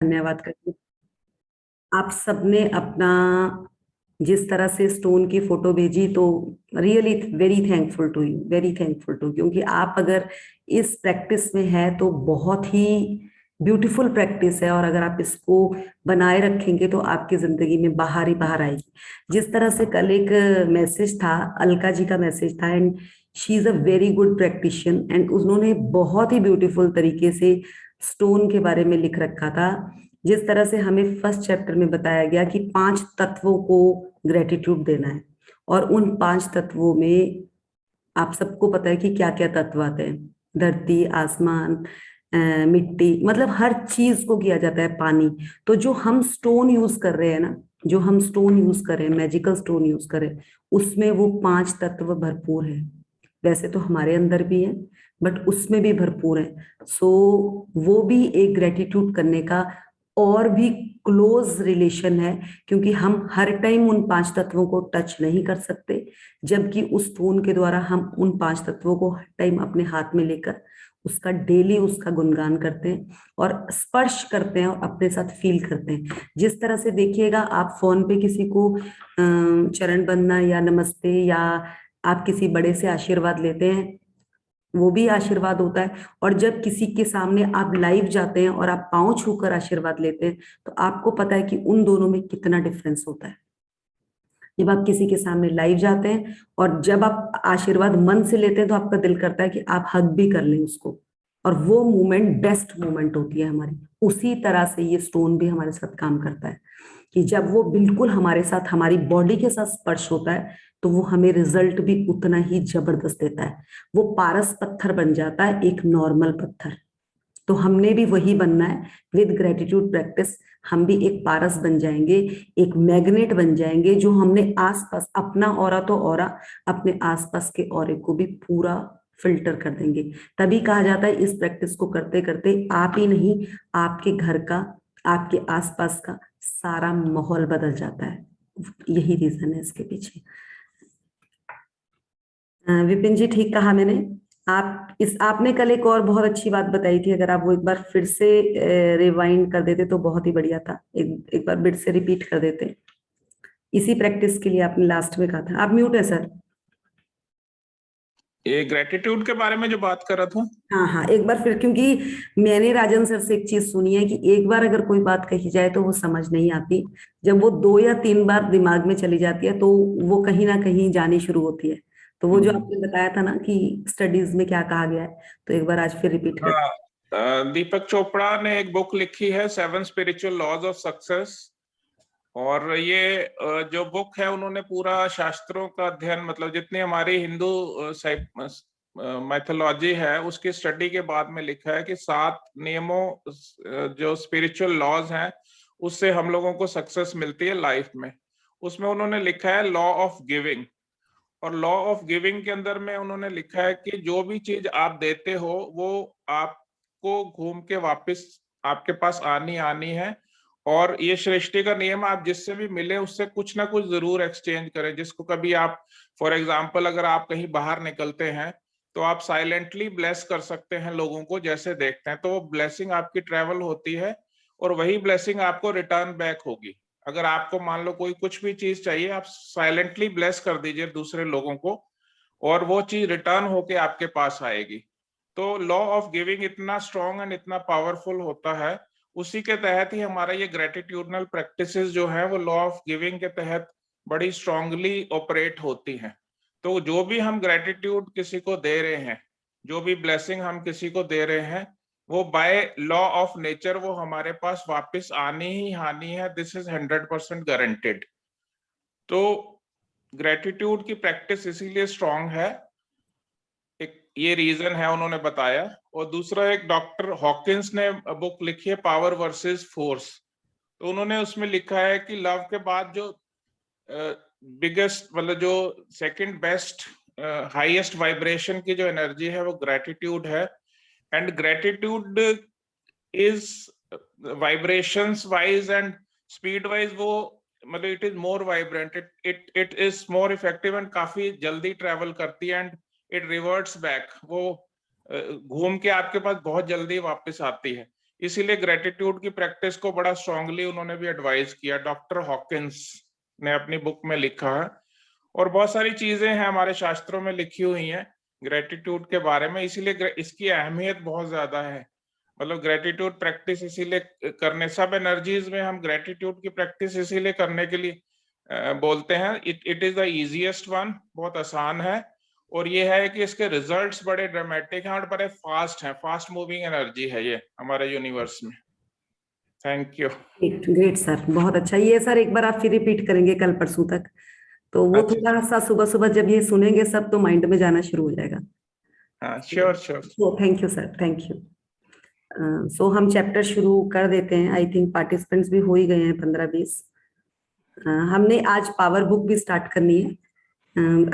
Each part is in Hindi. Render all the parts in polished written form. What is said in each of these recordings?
धन्यवाद करती हूँ। आप सबने अपना जिस तरह से स्टोन की फोटो भेजी, तो really very thankful to you, very thankful to, क्योंकि आप अगर इस प्रैक्टिस में है तो बहुत ही ब्यूटीफुल प्रैक्टिस है, और अगर आप इसको बनाए रखेंगे तो आपकी जिंदगी में बाहर ही बाहर आएगी। जिस तरह से कल एक मैसेज था, अलका जी का मैसेज था, and she is a very good practitioner, and उन्होंने बहुत ही ब्यूटीफुल तरीके से स्टोन के बारे में लिख रखा था। जिस तरह से हमें फर्स्ट चैप्टर में बताया गया कि 5 तत्वों को ग्रेटिट्यूड देना है, और उन 5 तत्वों में आप सबको पता है कि क्या क्या तत्व आते हैं। धरती, आसमान, मिट्टी, मतलब हर चीज को किया जाता है, पानी। तो जो हम स्टोन यूज कर रहे हैं ना, जो हम स्टोन यूज कर रहे हैं, मैजिकल स्टोन यूज कर रहे हैं, उसमें वो 5 तत्व भरपूर है। वैसे तो हमारे अंदर भी है, बट उसमें भी भरपूर है। सो वो भी एक ग्रेटिट्यूड करने का और भी क्लोज रिलेशन है, क्योंकि हम हर टाइम उन 5 तत्वों को टच नहीं कर सकते, जबकि उस फोन के द्वारा हम उन 5 तत्वों को हर टाइम अपने हाथ में लेकर उसका डेली उसका गुणगान करते हैं और स्पर्श करते हैं और अपने साथ फील करते हैं। जिस तरह से देखिएगा, आप फोन पे किसी को चरण बंदना या नमस्ते, या आप किसी बड़े से आशीर्वाद लेते हैं, वो भी आशीर्वाद होता है। और जब किसी के सामने आप लाइव जाते हैं और आप पांव छूकर आशीर्वाद लेते हैं, तो आपको पता है कि उन दोनों में कितना डिफरेंस होता है। जब आप किसी के सामने लाइव जाते हैं और जब आप आशीर्वाद मन से लेते हैं, तो आपका दिल करता है कि आप हग भी कर लें उसको, और वो मोमेंट बेस्ट मोमेंट होती है हमारी। उसी तरह से ये स्टोन भी हमारे साथ काम करता है, कि जब वो बिल्कुल हमारे साथ, हमारी बॉडी के साथ स्पर्श होता है, तो वो हमें रिजल्ट भी उतना ही जबरदस्त देता है। वो पारस पत्थर बन जाता है, एक नॉर्मल पत्थर। तो हमने भी वही बनना है विद ग्रेटिट्यूड प्रैक्टिस। हम भी एक पारस बन जाएंगे, एक मैग्नेट बन जाएंगे, जो हमने आसपास अपना ऑरा, तो ऑरा अपने आसपास के ऑरे को भी पूरा फिल्टर कर देंगे। तभी कहा जाता है इस प्रैक्टिस को करते करते आप ही नहीं, आपके घर का, आपके आसपास का सारा माहौल बदल जाता है। यही रीजन है इसके पीछे। विपिन जी, ठीक कहा मैंने। आपने कल एक और बहुत अच्छी बात बताई थी, अगर आप वो एक बार फिर से रिवाइंड कर देते तो बहुत ही बढ़िया था। एक बार फिर से रिपीट कर देते। इसी प्रैक्टिस के लिए आपने लास्ट में कहा था। आप म्यूट है सर। ये ग्रेटिट्यूड के बारे में जो बात कर रहा था। हाँ हाँ, एक बार फिर, क्योंकि मैंने राजन सर से एक चीज सुनी है कि एक बार अगर कोई बात कही जाए तो वो समझ नहीं आती, जब वो 2 या 3 बार दिमाग में चली जाती है तो वो कहीं ना कहीं जानी शुरू होती है। तो वो जो आपने बताया था ना कि स्टडीज में क्या कहा गया है, तो एक बार आज फिर रिपीट कर। दीपक चोपड़ा ने एक बुक लिखी है, 7 स्पिरिचुअल लॉज ऑफ सक्सेस। और ये जो बुक है, उन्होंने पूरा शास्त्रों का अध्ययन, मतलब जितनी हमारी हिंदू मैथोलॉजी है उसकी स्टडी के बाद में लिखा है कि 7 नियमों, जो स्पिरिचुअल लॉज हैं, उससे हम लोगों को सक्सेस मिलती है लाइफ में। उसमें उन्होंने लिखा है लॉ ऑफ गिविंग। और लॉ ऑफ गिविंग के अंदर में उन्होंने लिखा है कि जो भी चीज आप देते हो वो आपको घूम के वापस आपके पास आनी आनी है। और ये सृष्टि का नियम, आप जिससे भी मिले उससे कुछ ना कुछ जरूर एक्सचेंज करें। जिसको कभी आप, फॉर एग्जाम्पल, अगर आप कहीं बाहर निकलते हैं तो आप साइलेंटली ब्लेस कर सकते हैं लोगों को, जैसे देखते हैं तो वो ब्लेसिंग आपकी ट्रेवल होती है और वही ब्लेसिंग आपको रिटर्न बैक होगी। अगर आपको मान लो कोई कुछ भी चीज चाहिए, आप साइलेंटली ब्लेस कर दीजिए दूसरे लोगों को और वो चीज रिटर्न होके आपके पास आएगी। तो लॉ ऑफ गिविंग इतना स्ट्रॉन्ग एंड इतना पावरफुल होता है। उसी के तहत ही हमारा ये ग्रेटिट्यूडनल प्रैक्टिसेस जो है वो लॉ ऑफ गिविंग के तहत बड़ी स्ट्रांगली ऑपरेट होती हैं। तो जो भी हम ग्रेटिट्यूड किसी को दे रहे हैं, जो भी ब्लेसिंग हम किसी को दे रहे हैं, वो बाय लॉ ऑफ नेचर वो हमारे पास वापस आनी ही आनी है। This is 100% guaranteed. तो ग्रेटिट्यूड की प्रैक्टिस इसीलिए स्ट्रांग है, एक ये रीजन है उन्होंने बताया। और दूसरा, एक डॉक्टर हॉकिंस ने बुक लिखी है पावर वर्सेस फोर्स। तो उन्होंने उसमें लिखा है कि लव के बाद जो बिगेस्ट, मतलब जो सेकंड बेस्ट हाईएस्ट वाइब्रेशन की जो एनर्जी है वो ग्रेटिट्यूड है। And gratitude is vibrations wise and speed wise, वो मतलब it is more vibrant, it is more effective and काफी जल्दी ट्रेवल करती है। एंड इट रिवर्ट्स बैक, वो घूम के आपके पास बहुत जल्दी वापस आती है। इसीलिए ग्रेटिट्यूड की प्रैक्टिस को बड़ा स्ट्रांगली उन्होंने भी एडवाइस किया। डॉक्टर हॉकिंस ने अपनी बुक में लिखा है, और बहुत सारी चीजें हैं हमारे शास्त्रों में लिखी हुई हैं ग्रेटिट्यूड के बारे में, इसीलिए इसकी अहमियत बहुत ज्यादा है। मतलब ग्रेटिट्यूड प्रैक्टिस इसीलिए करने, सब एनर्जीज में हम ग्रेटिट्यूड की प्रैक्टिस इसीलिए करने के लिए बोलते हैं। It is the easiest one, बहुत आसान है, और ये है कि इसके रिजल्ट्स बड़े ड्रामेटिक हैं और बड़े फास्ट हैं, फास्ट मूविंग एनर्जी है ये हमारे यूनिवर्स में। Thank you. ग्रेट सर, बहुत अच्छा। ये सर एक बार आप फिर रिपीट करेंगे कल परसों तक, तो वो अच्छा, थोड़ा सा सुबह सुबह जब ये सुनेंगे सब तो माइंड में जाना शुरू हो जाएगा। हाँ, sure sure. Thank you sir, thank you. So हम चैप्टर शुरू कर देते हैं। आई थिंक पार्टिसिपेंट्स भी हो ही गए हैं 15-20। हमने आज पावर बुक भी स्टार्ट करनी है।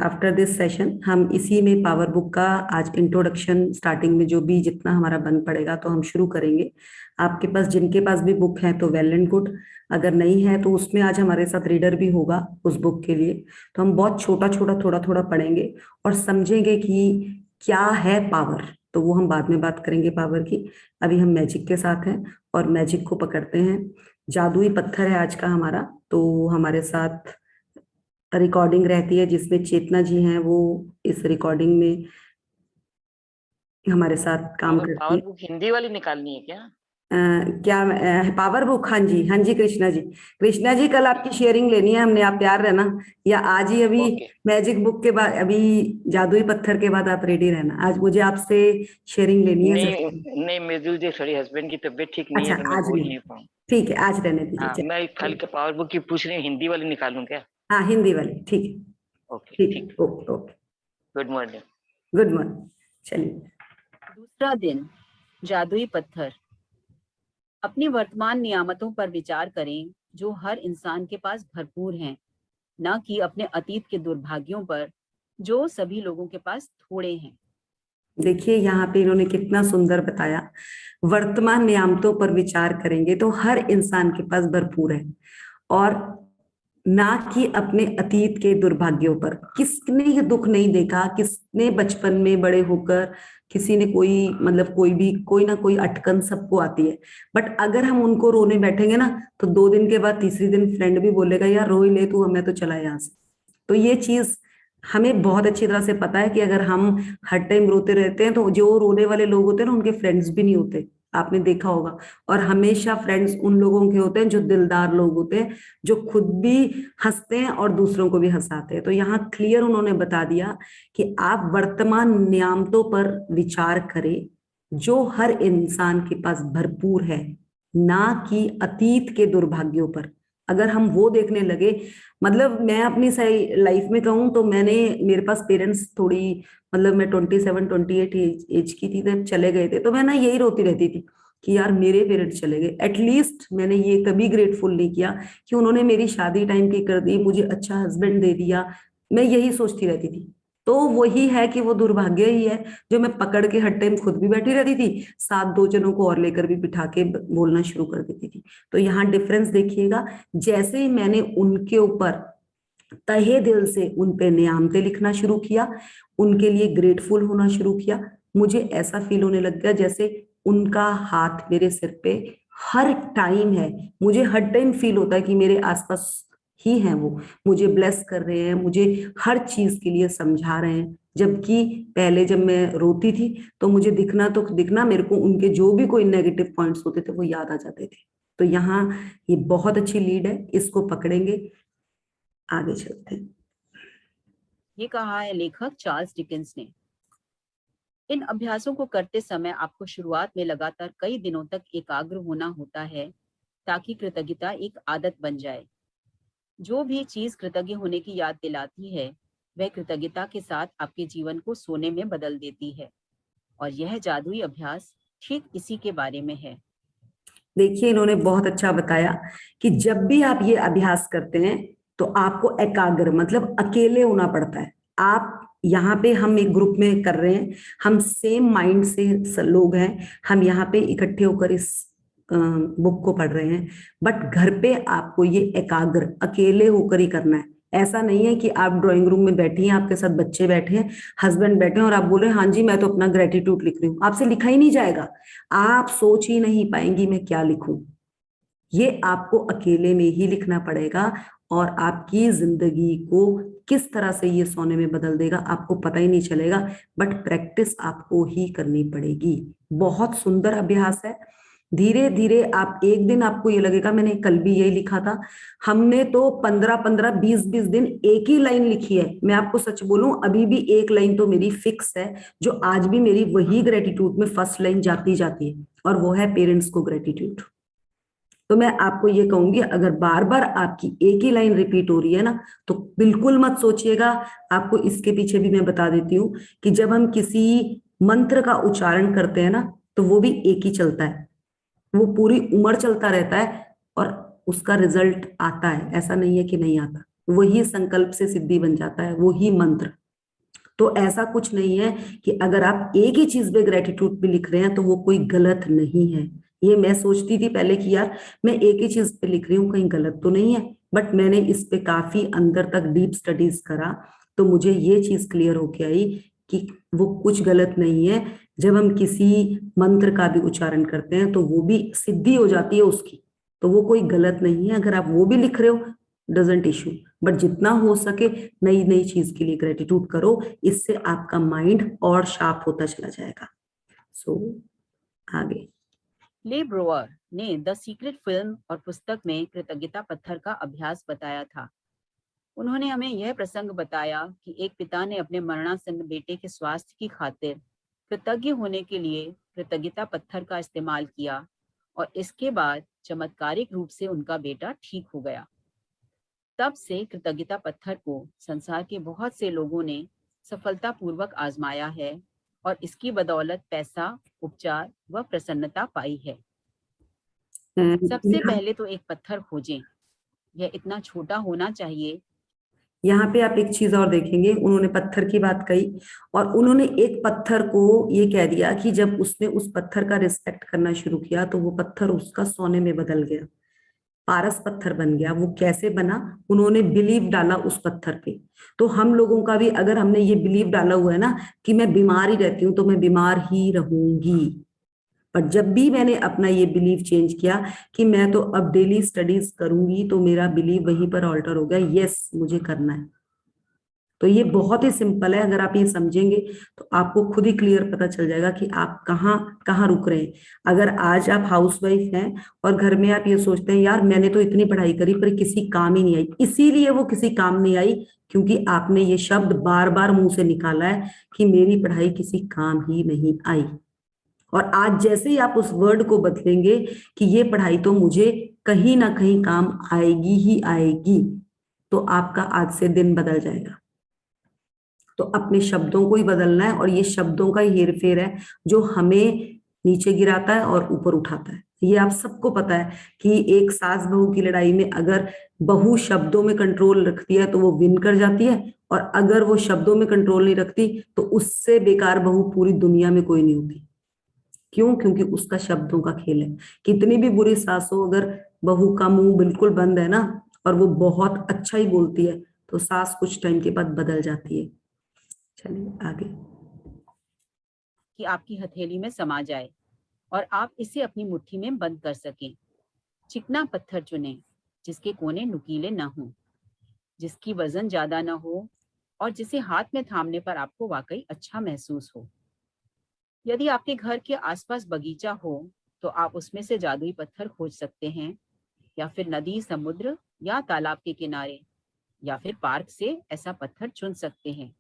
आफ्टर दिस सेशन हम इसी में पावर बुक का आज इंट्रोडक्शन स्टार्टिंग में जो भी जितना हमारा बन पड़ेगा तो हम शुरू करेंगे। आपके पास जिनके पास भी बुक है तो वेल एंड गुड, अगर नहीं है तो उसमें आज हमारे साथ रीडर भी होगा उस बुक के लिए। तो हम बहुत छोटा छोटा थोड़ा थोड़ा पढ़ेंगे और समझेंगे कि क्या है पावर, तो वो हम बाद में बात करेंगे पावर की। अभी हम मैजिक के साथ हैं और मैजिक को पकड़ते हैं। जादुई पत्थर है आज का हमारा, तो हमारे साथ रिकॉर्डिंग रहती है जिसमें चेतना जी हैं, वो इस रिकॉर्डिंग में हमारे साथ काम करती पावर है। बुक हिंदी वाली निकालनी है क्या? क्या पावर बुक? हाँ जी, हाँ जी कृष्णा जी। कृष्णा जी कल आपकी शेयरिंग लेनी है हमने, आप तैयार रहना, या आज ही अभी ओके। मैजिक बुक के बाद, अभी जादुई पत्थर के बाद आप रेडी रहना। आज मुझे आपसे शेयरिंग लेनी है नहीं जरूर। नहीं, मृदुल जी थोड़ी हस्बैंड की तबीयत ठीक नहीं अच्छा है तो मैं आज बोल नहीं, नहीं पाऊँ। ठीक है आज रहने दीजिए। हाँ, चलिए। मैं खाली के पावर बुक की पूछ रही हूँ, हिंदी वाली निकालूं क्या? हाँ हिंदी वाली, ठीक है। ओके ठीक ठीक। है, okay okay, good morning. Good morning. चलिए। दूसरा दिन, जादुई पत्थर। अपनी वर्तमान नियामतों पर विचार करें जो हर इंसान के पास भरपूर हैं, न कि अपने अतीत के दुर्भाग्यों पर जो सभी लोगों के पास थोड़े हैं। देखिए यहाँ पे इन्होंने कितना सुंदर बताया, वर्तमान नियामतों पर विचार करेंगे तो हर इंसान के पास भरपूर है, और ना कि अपने अतीत के दुर्भाग्यों पर। किसने ये दुख नहीं देखा, किसने बचपन में बड़े होकर किसी ने कोई, मतलब कोई भी कोई ना कोई अटकन सबको आती है, बट अगर हम उनको रोने बैठेंगे ना तो 2 दिन के बाद तीसरी दिन फ्रेंड भी बोलेगा यार रो ही ले तू, हमें तो चला यहाँ से। तो ये चीज हमें बहुत अच्छी तरह से पता है कि अगर हम हर टाइम रोते रहते हैं तो जो रोने वाले लोग होते हैं ना उनके फ्रेंड्स भी नहीं होते, आपने देखा होगा। और हमेशा फ्रेंड्स उन लोगों के होते हैं जो दिलदार लोग होते हैं, जो खुद भी हंसते हैं और दूसरों को भी हंसाते हैं। तो यहाँ क्लियर उन्होंने बता दिया कि आप वर्तमान नियामतों पर विचार करें जो हर इंसान के पास भरपूर है, ना कि अतीत के दुर्भाग्यों पर। अगर हम वो देखने लगे, मतलब मैं अपनी सही लाइफ में कहूँ तो मैंने, मेरे पास पेरेंट्स थोड़ी, मतलब मैं 27-28 एज की थी तब चले गए थे, तो मैं ना यही रोती रहती थी कि यार मेरे पेरेंट्स चले गए। एटलीस्ट मैंने ये कभी ग्रेटफुल नहीं किया कि उन्होंने मेरी शादी टाइम की कर दी, मुझे अच्छा हस्बैंड दे दिया। मैं यही सोचती रहती थी। तो वही है कि वो दुर्भाग्य ही है जो मैं पकड़ के हर टाइम खुद भी बैठी रहती थी, साथ 2 जनों को और लेकर भी बिठा के बोलना शुरू कर देती थी। तो यहाँ डिफरेंस देखिएगा, जैसे ही मैंने उनके ऊपर तहे दिल से उन पे नियामतें लिखना शुरू किया, उनके लिए ग्रेटफुल होना शुरू किया, मुझे ऐसा फील होने लग गया जैसे उनका हाथ मेरे सिर पे हर टाइम है। मुझे हर टाइम फील होता है कि मेरे आसपास ही हैं वो, मुझे ब्लेस कर रहे हैं, मुझे हर चीज के लिए समझा रहे हैं। जबकि पहले जब मैं रोती थी तो मुझे दिखना तो दिखना, मेरे को उनके जो भी कोई नेगेटिव पॉइंट्स होते थे वो याद आ जाते थे। तो यहाँ ये बहुत अच्छी लीड है, इसको पकड़ेंगे, आगे चलते हैं। ये कहा है लेखक चार्ल्स डिकेंस ने। इन अभ्यासों को करते समय आपको शुरुआत में लगातार कई दिनों तक एकाग्र होना होता है ताकि कृतज्ञता एक आदत बन जाए। जो भी चीज कृतज्ञ होने की याद दिलाती है वह कृतज्ञता के साथ आपके जीवन को सोने में बदल देती है, और यह जादुई अभ्यास ठीक इसी के बारे में है। देखिए इन्होंने बहुत अच्छा बताया कि जब भी आप ये अभ्यास करते हैं तो आपको एकाग्र, मतलब अकेले होना पड़ता है। आप यहाँ पे, हम एक ग्रुप में कर रहे हैं, हम सेम माइंड से लोग हैं, हम यहाँ पे इकट्ठे होकर इस बुक को पढ़ रहे हैं, बट घर पे आपको ये एकाग्र अकेले होकर ही करना है। ऐसा नहीं है कि आप ड्राइंग रूम में बैठी हैं, आपके साथ बच्चे बैठे हैं, हस्बैंड बैठे हैं और आप बोल रहे हैं हाँ जी मैं तो अपना ग्रेटिट्यूड लिख रही हूँ, आपसे लिखा ही नहीं जाएगा, आप सोच ही नहीं पाएंगी मैं क्या लिखूं। ये आपको अकेले में ही लिखना पड़ेगा और आपकी जिंदगी को किस तरह से ये सोने में बदल देगा आपको पता ही नहीं चलेगा, बट प्रैक्टिस आपको ही करनी पड़ेगी। बहुत सुंदर अभ्यास है। धीरे धीरे आप एक दिन आपको ये लगेगा मैंने कल भी यही लिखा था। हमने तो 15-15 20-20 दिन एक ही लाइन लिखी है। मैं आपको सच बोलूं अभी भी एक लाइन तो मेरी फिक्स है जो आज भी मेरी वही ग्रेटिट्यूड में फर्स्ट लाइन जाती जाती है, और वो है पेरेंट्स को ग्रेटिट्यूड। तो मैं आपको ये कहूंगी अगर बार बार आपकी एक ही लाइन रिपीट हो रही है ना तो बिल्कुल मत सोचिएगा। आपको इसके पीछे भी मैं बता देती हूँ कि जब हम किसी मंत्र का उच्चारण करते हैं ना तो वो भी एक ही चलता है, वो पूरी उम्र चलता रहता है और उसका रिजल्ट आता है, ऐसा नहीं है कि नहीं आता। वही संकल्प से सिद्धि बन जाता है, वही मंत्र। तो ऐसा कुछ नहीं है कि अगर आप एक ही चीज पे ग्रेटिट्यूड भी लिख रहे हैं तो वो कोई गलत नहीं है। ये मैं सोचती थी पहले कि यार मैं एक ही चीज पे लिख रही हूँ कहीं गलत तो नहीं है, बट मैंने इस पे काफी अंदर तक डीप स्टडीज करा तो मुझे ये चीज क्लियर होके आई कि वो कुछ गलत नहीं है। जब हम किसी मंत्र का भी उच्चारण करते हैं तो वो भी सिद्धि हो जाती है उसकी, तो वो कोई गलत नहीं है। अगर आप वो भी लिख रहे हो डजेंट इशू, बट जितना हो सके नई नई चीज के लिए ग्रेटिट्यूड करो, इससे आपका माइंड और शार्प होता चला जाएगा। सो आगे ले ब्रोअर ने द सीक्रेट फिल्म और पुस्तक में कृतज्ञता पत्थर का अभ्यास बताया था। उन्होंने हमें यह प्रसंग बताया कि एक पिता ने अपने मरणासन्न बेटे के स्वास्थ्य की खातिर कृतज्ञ होने के लिए कृतज्ञता पत्थर का इस्तेमाल किया और इसके बाद चमत्कारिक रूप से उनका बेटा ठीक हो गया। तब से कृतज्ञता पत्थर को संसार के बहुत से लोगों ने सफलतापूर्वक आजमाया है और इसकी बदौलत पैसा, उपचार व प्रसन्नता पाई है। सबसे पहले तो एक पत्थर खोजें। यह इतना छोटा होना चाहिए। यहाँ पे आप एक चीज और देखेंगे, उन्होंने पत्थर की बात कही और उन्होंने एक पत्थर को ये कह दिया कि जब उसने उस पत्थर का रिस्पेक्ट करना शुरू किया तो वो पत्थर उसका सोने में बदल गया, पारस पत्थर बन गया। वो कैसे बना? उन्होंने बिलीव डाला उस पत्थर पे। तो हम लोगों का भी अगर हमने ये बिलीव डाला हुआ है ना कि मैं बीमार ही रहती हूँ तो मैं बीमार ही रहूंगी, पर जब भी मैंने अपना ये बिलीव चेंज किया कि मैं तो अब डेली स्टडीज करूंगी तो मेरा बिलीव वहीं पर ऑल्टर हो गया, यस मुझे करना है। तो ये बहुत ही सिंपल है, अगर आप ये समझेंगे तो आपको खुद ही क्लियर पता चल जाएगा कि आप कहाँ कहाँ रुक रहे हैं। अगर आज आप हाउसवाइफ हैं और घर में आप ये सोचते हैं यार मैंने तो इतनी पढ़ाई करी पर किसी काम ही नहीं आई, इसीलिए वो किसी काम नहीं आई क्योंकि आपने ये शब्द बार बार मुंह से निकाला है कि मेरी पढ़ाई किसी काम ही नहीं आई। और आज जैसे ही आप उस वर्ड को बदलेंगे कि ये पढ़ाई तो मुझे कहीं ना कहीं काम आएगी ही आएगी, तो आपका आज से दिन बदल जाएगा। तो अपने शब्दों को ही बदलना है और ये शब्दों का ही हेरफेर है जो हमें नीचे गिराता है और ऊपर उठाता है। ये आप सबको पता है कि एक सास बहू की लड़ाई में अगर बहू शब्दों में कंट्रोल रखती है तो वो विन कर जाती है, और अगर वो शब्दों में कंट्रोल नहीं रखती तो उससे बेकार बहू पूरी दुनिया में कोई नहीं होती। क्यों? क्योंकि उसका शब्दों का खेल है। कितनी भी बुरी सास हो, अगर बहू का मुंह बिल्कुल बंद है ना और वो बहुत अच्छा ही बोलती है तो सास कुछ टाइम के बाद बदल जाती है। चलिए आगे। कि आपकी हथेली में समा जाए और आप इसे अपनी मुट्ठी में बंद कर सकें। चिकना पत्थर चुनें जिसके कोने नुकीले न हों, जिसकी वजन ज्यादा न हो और जिसे हाथ में थामने पर आपको वाकई अच्छा महसूस हो। यदि आपके घर के आसपास बगीचा हो तो आप उसमें से जादुई पत्थर खोज सकते हैं, या फिर नदी, समुद्र या तालाब के किनारे या फिर पार्क से ऐसा पत्थर चुन सकते हैं।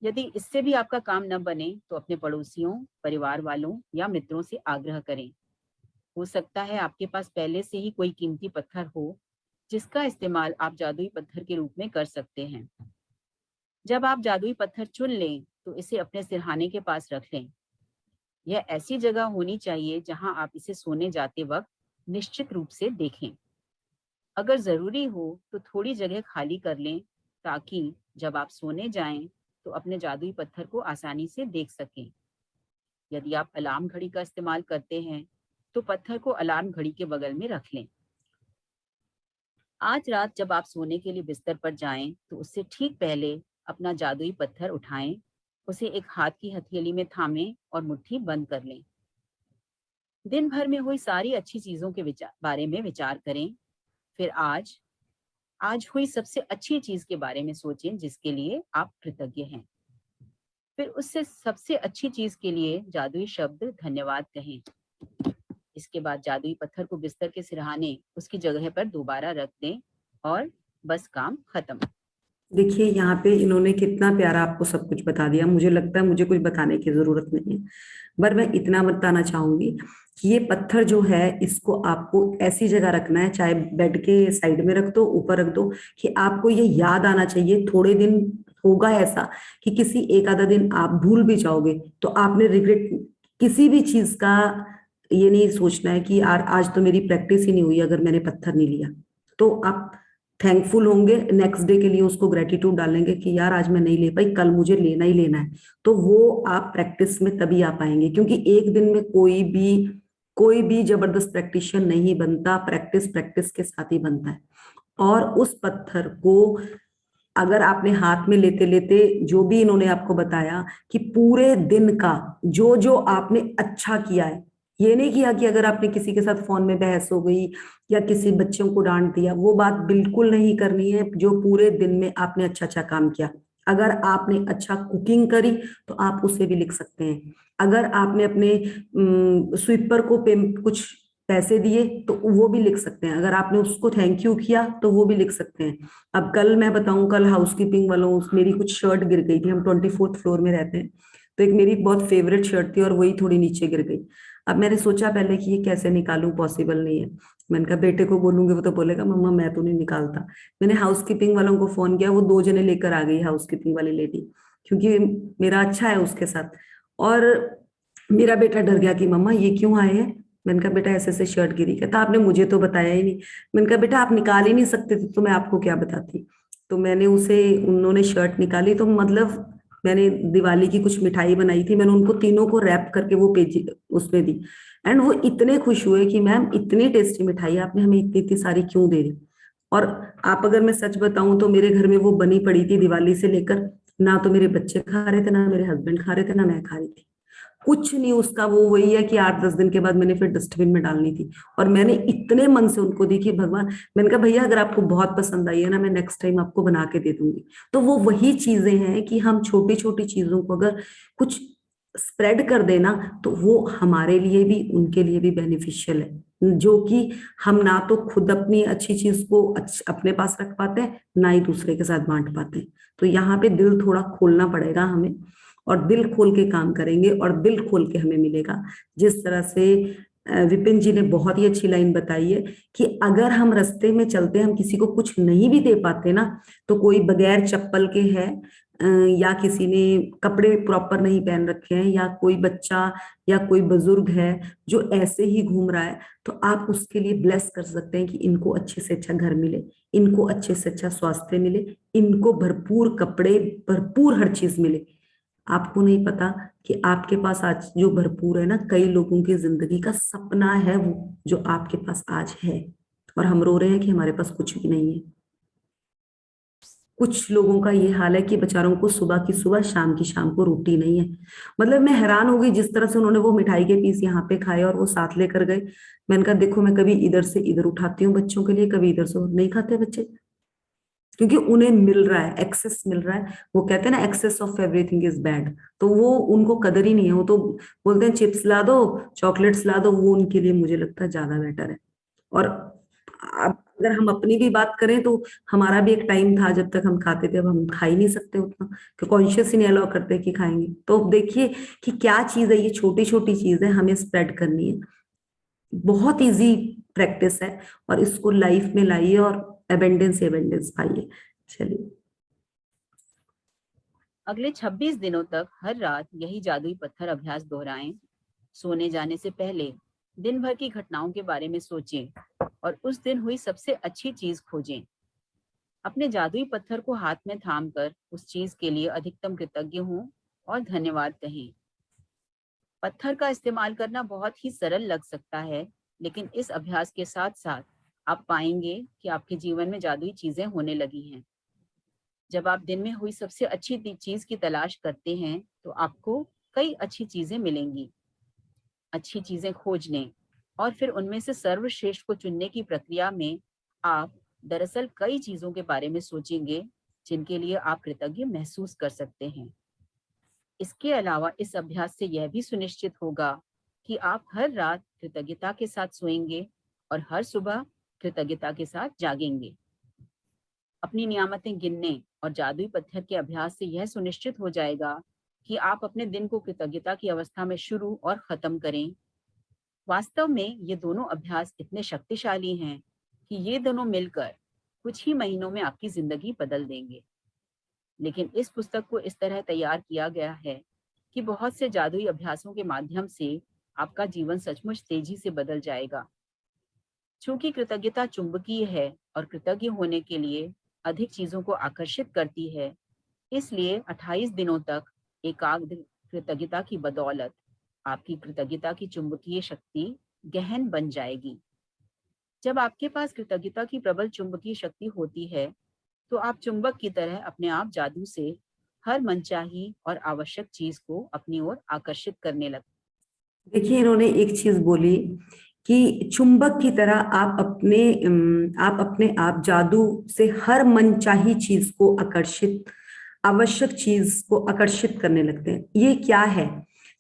यदि इससे भी आपका काम न बने तो अपने पड़ोसियों, परिवार वालों या मित्रों से आग्रह करें। हो सकता है आपके पास पहले से ही कोई कीमती पत्थर हो जिसका इस्तेमाल आप जादुई पत्थर के रूप में कर सकते हैं। जब आप जादुई पत्थर चुन लें तो इसे अपने सिरहाने के पास रख लें। यह ऐसी जगह होनी चाहिए जहां आप इसे सोने जाते वक्त निश्चित रूप से देखें। अगर जरूरी हो तो थोड़ी जगह खाली कर लें ताकि जब आप सोने जाएं तो अपने जादुई पत्थर को आसानी से देख सकें। यदि आप अलार्म घड़ी का इस्तेमाल करते हैं तो पत्थर को अलार्म घड़ी के बगल में रख लें। आज रात जब आप सोने के लिए बिस्तर पर जाएं तो उससे ठीक पहले अपना जादुई पत्थर उठाएं, उसे एक हाथ की हथेली में थामें और मुट्ठी बंद कर लें। दिन भर में हुई सारी अच्छी चीजों के बारे में विचार करें। फिर आज हुई सबसे अच्छी चीज के बारे में सोचें जिसके लिए आप कृतज्ञ हैं। फिर उससे सबसे अच्छी चीज के लिए जादुई शब्द धन्यवाद कहें। इसके बाद जादुई पत्थर को बिस्तर के सिरहाने उसकी जगह पर दोबारा रख दें और बस काम खत्म। देखिए यहाँ पे इन्होंने कितना प्यारा आपको सब कुछ बता दिया। मुझे लगता है मुझे कुछ बताने की जरूरत नहीं है, पर मैं इतना बताना चाहूंगी कि ये पत्थर जो है इसको आपको ऐसी जगह रखना है, चाहे बेड के साइड में रख दो, ऊपर रख दो, कि आपको ये याद आना चाहिए। थोड़े दिन होगा ऐसा कि किसी एक आधा दिन आप भूल भी जाओगे तो आपने रिग्रेट किसी भी चीज का ये नहीं सोचना है कि यार आज तो मेरी प्रैक्टिस ही नहीं हुई अगर मैंने पत्थर नहीं लिया। तो आप थैंकफुल होंगे, नेक्स्ट डे के लिए उसको ग्रेटिट्यूड डालेंगे कि यार आज मैं नहीं ले पाई, कल मुझे लेना ही लेना है। तो वो आप प्रैक्टिस में तभी आ पाएंगे, क्योंकि एक दिन में कोई भी जबरदस्त प्रैक्टिशियन नहीं बनता। प्रैक्टिस प्रैक्टिस के साथ ही बनता है। और उस पत्थर को अगर आपने हाथ में लेते लेते जो भी इन्होंने आपको बताया कि पूरे दिन का जो जो आपने अच्छा किया है, ये नहीं किया कि अगर आपने किसी के साथ फोन में बहस हो गई या किसी बच्चों को डांट दिया, वो बात बिल्कुल नहीं करनी है। जो पूरे दिन में आपने अच्छा अच्छा काम किया, अगर आपने अच्छा कुकिंग करी तो आप उसे भी लिख सकते हैं। अगर आपने अपने स्वीपर को कुछ पैसे दिए तो वो भी लिख सकते हैं। अगर आपने उसको थैंक यू किया तो वो भी लिख सकते हैं। अब कल मैं बताऊं, कल हाउसकीपिंग वालों मेरी कुछ शर्ट गिर गई थी। हम 24th फ्लोर में रहते हैं, तो एक मेरी बहुत फेवरेट शर्ट थी और वही थोड़ी नीचे गिर गई। अब मैंने सोचा पहले कि ये कैसे निकालूं, पॉसिबल नहीं है। मैंने कहा बेटे को बोलूंगी, वो तो बोलेगा मम्मा मैं तो नहीं निकालता। मैंने हाउसकीपिंग वालों को फोन किया, वो 2 जने लेकर आ गई, हाउसकीपिंग वाली लेडी, क्योंकि मेरा अच्छा है उसके साथ। और मेरा बेटा डर गया कि मम्मा ये क्यों आए हैं। मैंने कहा बेटा ऐसे ऐसे शर्ट गिरी। कहता आपने मुझे तो बताया ही नहीं। मैंने कहा बेटा आप निकाल ही नहीं सकते थे तो मैं आपको क्या बताती। तो मैंने उन्होंने शर्ट निकाली, तो मतलब मैंने दिवाली की कुछ मिठाई बनाई थी, मैंने उनको तीनों को रैप करके वो पेज उसमें दी। एंड वो इतने खुश हुए कि मैम इतनी टेस्टी मिठाई आपने हमें इतनी इतनी सारी क्यों दे रही। और आप अगर मैं सच बताऊं तो मेरे घर में वो बनी पड़ी थी दिवाली से लेकर, ना तो मेरे बच्चे खा रहे थे, ना मेरे हस्बैंड खा रहे थे, ना मैं खा रही थी। कुछ नहीं उसका, वो वही है कि 8-10 दिन के बाद मैंने फिर डस्टबिन में डालनी थी। और मैंने इतने मन से उनको दी कि भगवान, मैंने कहा भैया अगर आपको बहुत पसंद आई है ना, मैं नेक्स्ट टाइम आपको बना के दे दूंगी। तो वो वही चीजें हैं कि हम छोटी छोटी चीजों को अगर कुछ स्प्रेड कर देना तो वो हमारे लिए भी उनके लिए भी बेनिफिशियल है। जो कि हम ना तो खुद अपनी अच्छी चीज को अपने पास रख पाते हैं, ना ही दूसरे के साथ बांट पाते हैं। तो यहाँ पे दिल थोड़ा खोलना पड़ेगा हमें, और दिल खोल के काम करेंगे और दिल खोल के हमें मिलेगा। जिस तरह से विपिन जी ने बहुत ही अच्छी लाइन बताई है कि अगर हम रास्ते में चलते हम किसी को कुछ नहीं भी दे पाते ना, तो कोई बगैर चप्पल के है, या किसी ने कपड़े प्रॉपर नहीं पहन रखे हैं, या कोई बच्चा या कोई बुजुर्ग है जो ऐसे ही घूम रहा है, तो आप उसके लिए ब्लेस कर सकते हैं कि इनको अच्छे से अच्छा घर मिले, इनको अच्छे से अच्छा स्वास्थ्य मिले, इनको भरपूर कपड़े, भरपूर हर चीज मिले। आपको नहीं पता कि आपके पास आज जो भरपूर है ना, कई लोगों की जिंदगी का सपना है वो जो आपके पास आज है। और हम रो रहे हैं कि हमारे पास कुछ भी नहीं है। कुछ लोगों का ये हाल है कि बेचारों को सुबह की सुबह शाम की शाम को रोटी नहीं है। मतलब मैं हैरान हो गई जिस तरह से उन्होंने वो मिठाई के पीस यहाँ पे खाए और वो साथ लेकर गए। मैंने कहा देखो मैं कभी इधर से इधर उठाती हूँ बच्चों के लिए, कभी इधर से, नहीं खाते बच्चे, क्योंकि उन्हें मिल रहा है, एक्सेस मिल रहा है। वो कहते हैं ना excess of everything is bad, तो वो उनको कदर ही नहीं है। वो तो बोलते हैं चिप्स ला दो, चॉकलेट्स ला दो, वो उनके लिए मुझे लगता है ज्यादा बेटर है। और अब अगर हम अपनी भी बात करें तो हमारा भी एक टाइम था जब तक हम खाते थे, अब हम खा ही नहीं सकते उतना, कि कॉन्शियस ही नहीं अलाउ करते कि खाएंगे। तो देखिए कि क्या चीज है, ये छोटी छोटी चीज है, हमें स्प्रेड करनी है। बहुत इजी प्रैक्टिस है, और इसको लाइफ में लाइए और एबेंडेंस एबेंडेंस पाइए। चलिए, अगले 26 दिनों तक हर रात यही जादुई पत्थर अभ्यास दोहराएं। सोने जाने से पहले दिन भर की घटनाओं के बारे में सोचें और उस दिन हुई सबसे अच्छी चीज खोजें। अपने जादुई पत्थर को हाथ में थामकर उस चीज के लिए अधिकतम कृतज्ञ हों और धन्यवाद कहें। पत्थर का इस्तेमाल करना बहुत ही सरल लग सकता है, लेकिन इस अभ्यास के साथ साथ आप पाएंगे कि आपके जीवन में जादुई चीजें होने लगी हैं। जब आप दिन में हुई सबसे अच्छी चीज की तलाश करते हैं तो आपको कई अच्छी चीजें मिलेंगी। अच्छी चीजें खोजने और फिर उनमें से सर्वश्रेष्ठ को चुनने की प्रक्रिया में आप दरअसल कई चीजों के बारे में सोचेंगे जिनके लिए आप कृतज्ञ महसूस कर सकते हैं। इसके अलावा इस अभ्यास से यह भी सुनिश्चित होगा कि आप हर रात कृतज्ञता के साथ सोएंगे और हर सुबह कृतज्ञता के साथ जागेंगे। अपनी नियामतें गिनने और जादुई पत्थर के अभ्यास से यह सुनिश्चित हो जाएगा कि आप अपने दिन को कृतज्ञता की अवस्था में शुरू और खत्म करें। वास्तव में ये दोनों अभ्यास इतने शक्तिशाली हैं कि ये दोनों मिलकर कुछ ही महीनों में आपकी जिंदगी बदल देंगे। लेकिन इस पुस्तक को इस तरह तैयार किया गया है कि बहुत से जादुई अभ्यासों के माध्यम से आपका जीवन सचमुच तेजी से बदल जाएगा। चूंकि कृतज्ञता चुंबकीय है और कृतज्ञ होने के लिए अधिक चीजों को आकर्षित करती है, इसलिए 28 दिनों तक एकाग्र कृतज्ञता की बदौलत आपकी कृतज्ञता की चुंबकीय शक्ति गहन बन जाएगी। जब आपके पास कृतज्ञता की प्रबल चुंबकीय शक्ति होती है तो आप चुंबक की तरह अपने आप जादू से हर मनचाही और आवश्यक चीज को अपनी ओर आकर्षित करने लगते। देखिए, इन्होंने एक चीज बोली कि चुंबक की तरह आप अपने आप जादू से हर मनचाही चीज को आवश्यक चीज को आकर्षित करने लगते हैं। ये क्या है?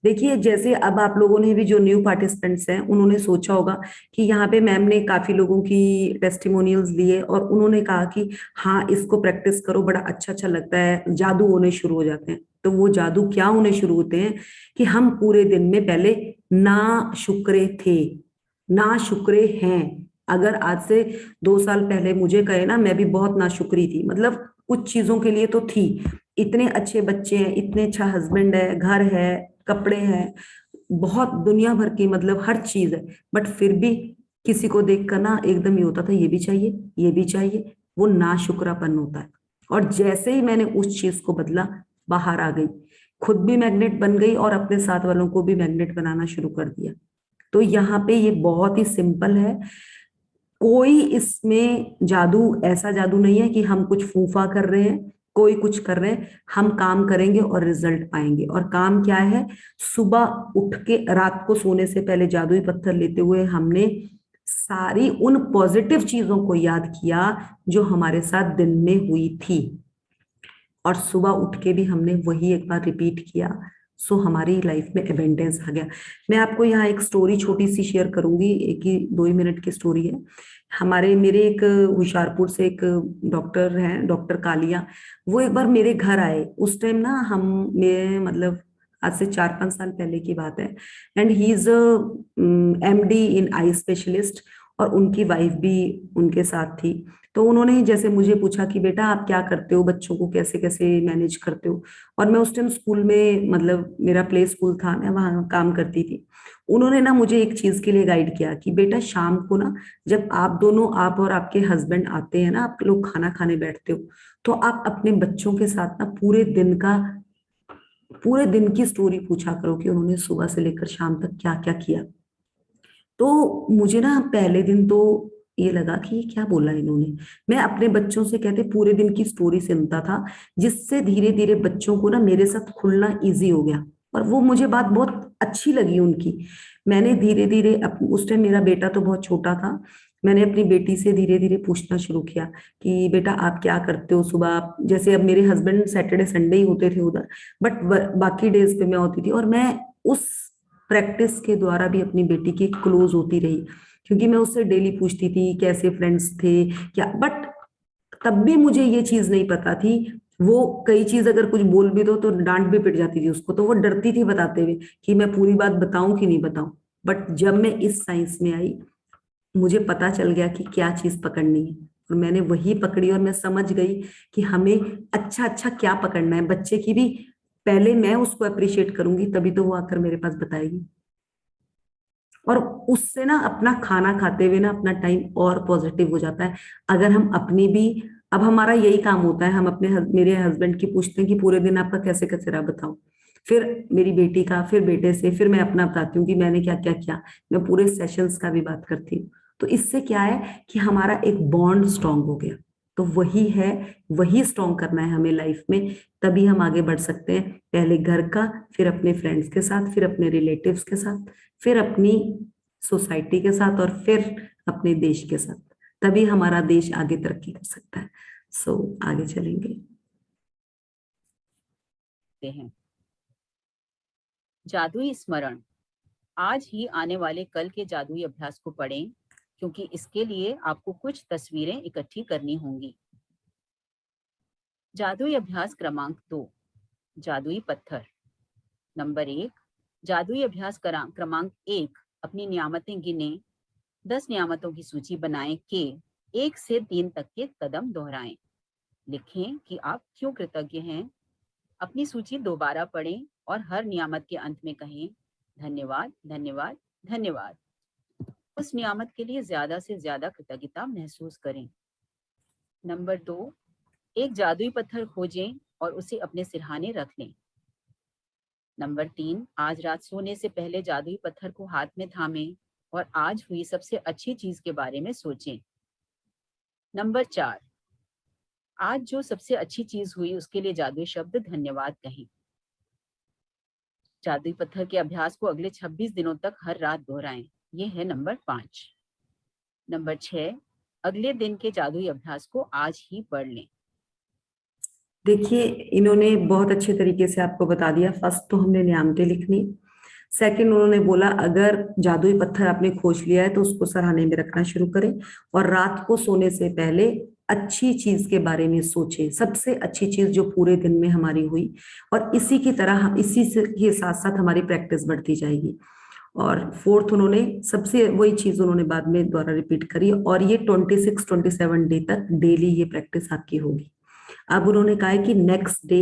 देखिए, जैसे अब आप लोगों ने भी, जो न्यू पार्टिसिपेंट्स हैं, उन्होंने सोचा होगा कि यहाँ पे मैम ने काफी लोगों की टेस्टिमोनियल्स लिए और उन्होंने कहा कि हाँ, इसको प्रैक्टिस करो, बड़ा अच्छा लगता है, जादू होने शुरू हो जाते हैं। तो वो जादू क्या होने शुरू होते हैं कि हम पूरे दिन में पहले ना शुक्रे थे, ना शुक्रे हैं। अगर आज से 2 साल पहले मुझे कहे ना, मैं भी बहुत नाशुक्री थी, मतलब कुछ चीजों के लिए तो थी। इतने अच्छे बच्चे हैं, इतने अच्छा हस्बैंड है, घर है, कपड़े हैं, बहुत दुनिया भर की, मतलब हर चीज है, बट फिर भी किसी को देखकर ना एकदम ये होता था, ये भी चाहिए, ये भी चाहिए। वो नाशुक्रापन होता है। और जैसे ही मैंने उस चीज को बदला, बाहर आ गई, खुद भी मैग्नेट बन गई और अपने साथ वालों को भी मैग्नेट बनाना शुरू कर दिया। तो यहाँ पे ये बहुत ही सिंपल है। कोई इसमें जादू, ऐसा जादू नहीं है कि हम कुछ फूफा कर रहे हैं, कोई कुछ कर रहे हैं। हम काम करेंगे और रिजल्ट पाएंगे। और काम क्या है? सुबह उठ के, रात को सोने से पहले जादुई पत्थर लेते हुए हमने सारी उन पॉजिटिव चीजों को याद किया जो हमारे साथ दिन में हुई थी, और सुबह उठ के भी हमने वही एक बार रिपीट किया। सो हमारी लाइफ में एबेंडेंस आ गया। मैं आपको यहाँ एक स्टोरी छोटी सी शेयर करूंगी, 1 ही 2 मिनट की स्टोरी है। मेरे एक होशियारपुर से एक डॉक्टर हैं, डॉक्टर कालिया। वो एक बार मेरे घर आए। उस टाइम ना मैं मतलब आज से 4-5 साल पहले की बात है। And he is MD in eye specialist, और उनकी वाइफ भी उनके साथ थी। तो उन्होंने जैसे मुझे पूछा कि बेटा आप क्या करते हो, बच्चों को कैसे कैसे मैनेज करते हो। और मैं उस टाइम स्कूल में, मतलब मेरा प्ले स्कूल था, मैं वहां काम करती थी। उन्होंने ना मुझे एक चीज के लिए गाइड किया कि बेटा शाम को ना, जब आप दोनों, आप और आपके हस्बैंड आते हैं ना, आप लोग खाना खाने बैठते हो, तो आप अपने बच्चों के साथ ना पूरे दिन की स्टोरी पूछा करो कि उन्होंने सुबह से लेकर शाम तक क्या क्या किया। तो मुझे ना पहले दिन तो ये लगा कि ये क्या बोला इन्होंने। मैं अपने बच्चों से कहते पूरे दिन की स्टोरी सुनता था, जिससे धीरे धीरे बच्चों को ना मेरे साथ खुलना इजी हो गया, और वो मुझे बात बहुत अच्छी लगी उनकी। मैंने धीरे धीरे, उस टाइम मेरा बेटा तो बहुत छोटा था, मैंने अपनी बेटी से धीरे धीरे पूछना शुरू किया कि बेटा आप क्या करते हो सुबह। जैसे अब मेरे हस्बैंड सैटरडे संडे ही होते थे उधर, बट बाकी डेज पे मैं होती थी। और मैं उस प्रैक्टिस के द्वारा भी अपनी बेटी की क्लोज होती रही, क्योंकि मैं उससे डेली पूछती थी कैसे फ्रेंड्स थे क्या। बट तब भी मुझे ये चीज नहीं पता थी, वो कई चीज अगर कुछ बोल भी दो तो डांट भी पिट जाती थी उसको, तो वो डरती थी बताते हुए कि मैं पूरी बात बताऊं कि नहीं बताऊं। बट जब मैं इस साइंस में आई, मुझे पता चल गया कि क्या चीज पकड़नी है, और मैंने वही पकड़ी। और मैं समझ गई कि हमें अच्छा अच्छा क्या पकड़ना है। बच्चे की भी पहले मैं उसको अप्रिशिएट करूंगी, तभी तो वो आकर मेरे पास बताएगी। और उससे ना अपना खाना खाते हुए ना अपना टाइम और पॉजिटिव हो जाता है। अगर हम अपनी भी, अब हमारा यही काम होता है, हम मेरे हस्बैंड की पूछते हैं कि पूरे दिन आपका कैसे कैसे रहा बताओ, फिर मेरी बेटी का, फिर बेटे से, फिर मैं अपना बताती हूँ कि मैंने क्या क्या किया। मैं पूरे सेशंस का भी बात करती हूँ। तो इससे क्या है कि हमारा एक बॉन्ड स्ट्रांग हो गया। तो वही है, वही स्ट्रांग करना है हमें लाइफ में, तभी हम आगे बढ़ सकते हैं। पहले घर का, फिर अपने फ्रेंड्स के साथ, फिर अपने रिलेटिव्स के साथ, फिर अपनी सोसाइटी के साथ, और फिर अपने देश के साथ। तभी हमारा देश आगे तरक्की कर सकता है। सो आगे चलेंगे। हैं। जादुई स्मरण। आज ही आने वाले कल के जादुई अभ्यास को पढ़ें, क्योंकि इसके लिए आपको कुछ तस्वीरें इकट्ठी करनी होंगी। जादुई अभ्यास क्रमांक 2, जादुई पत्थर। नंबर 1, जादुई अभ्यास क्रमांक 1, अपनी नियामतें गिने। 10 नियामतों की सूची बनाएं के 1 से 3 तक के कदम दोहराएं। लिखें कि आप क्यों कृतज्ञ हैं। अपनी सूची दोबारा पढ़ें और हर नियामत के अंत में कहें, धन्यवाद, धन्यवाद, धन्यवाद। उस नियामत के लिए ज्यादा से ज्यादा कृतज्ञता महसूस करें। नंबर 2, एक जादुई पत्थर खोजें और उसे अपने सिरहाने रख लें। नंबर 3, आज रात सोने से पहले जादुई पत्थर को हाथ में थामें और आज हुई सबसे अच्छी चीज के बारे में सोचें। नंबर 4, आज जो सबसे अच्छी चीज हुई उसके लिए जादुई शब्द धन्यवाद कहें। जादुई पत्थर के अभ्यास को अगले 26 दिनों तक हर रात दोहराएं। ये है नंबर 5। नंबर 6, अगले दिन के जादुई अभ्यास को आज ही पढ़ लें। देखिए, इन्होंने बहुत अच्छे तरीके से आपको बता दिया। फर्स्ट तो हमने नियामतें लिखनी। सेकंड, उन्होंने बोला अगर जादुई पत्थर आपने खोज लिया है तो उसको सरहाने में रखना शुरू करें, और रात को सोने से पहले अच्छी चीज के बारे में सोचें, सबसे अच्छी चीज जो पूरे दिन में हमारी हुई। और इसी की तरह इसी के साथ साथ हमारी प्रैक्टिस बढ़ती जाएगी। और फोर्थ, उन्होंने सबसे वही चीज उन्होंने बाद में दोबारा रिपीट करी, और ये 26-27 डे तक डेली ये प्रैक्टिस आपकी होगी। अब उन्होंने कहा है कि नेक्स्ट डे,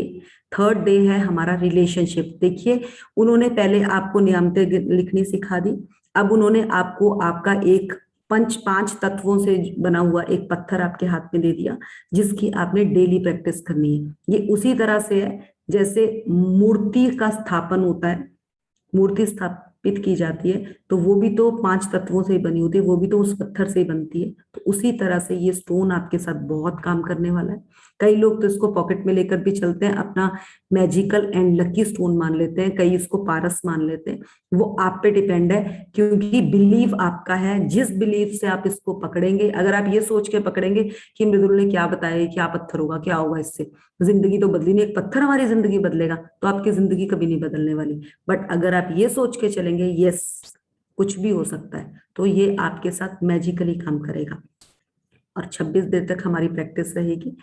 थर्ड डे है हमारा रिलेशनशिप। देखिए, उन्होंने पहले आपको नियामतें लिखनी सिखा दी। अब उन्होंने आपको आपका एक 5 तत्वों से बना हुआ एक पत्थर आपके हाथ में दे दिया, जिसकी आपने डेली प्रैक्टिस करनी है। ये उसी तरह से है जैसे मूर्ति का स्थापन होता है, मूर्ति स्थापित की जाती है, तो वो भी तो 5 तत्वों से ही बनी होती है, वो भी तो उस पत्थर से ही बनती है। तो उसी तरह से ये स्टोन आपके साथ बहुत काम करने वाला है। कई लोग तो इसको पॉकेट में लेकर भी चलते हैं, अपना मैजिकल एंड लकी स्टोन मान लेते हैं, कई इसको पारस मान लेते हैं। वो आप पे डिपेंड है, क्योंकि बिलीव आपका है। जिस बिलीव से आप इसको पकड़ेंगे, अगर आप ये सोच के पकड़ेंगे कि मृदुल ने क्या बताया, क्या पत्थर होगा, क्या होगा इससे, जिंदगी तो बदली नहीं, एक पत्थर हमारी जिंदगी बदलेगा, तो आपकी जिंदगी कभी नहीं बदलने वाली। बट अगर आप ये सोच के चलेंगे यस कुछ भी हो सकता है, तो ये आपके साथ मैजिकली काम करेगा। और 26 दिन तक हमारी प्रैक्टिस रहेगी।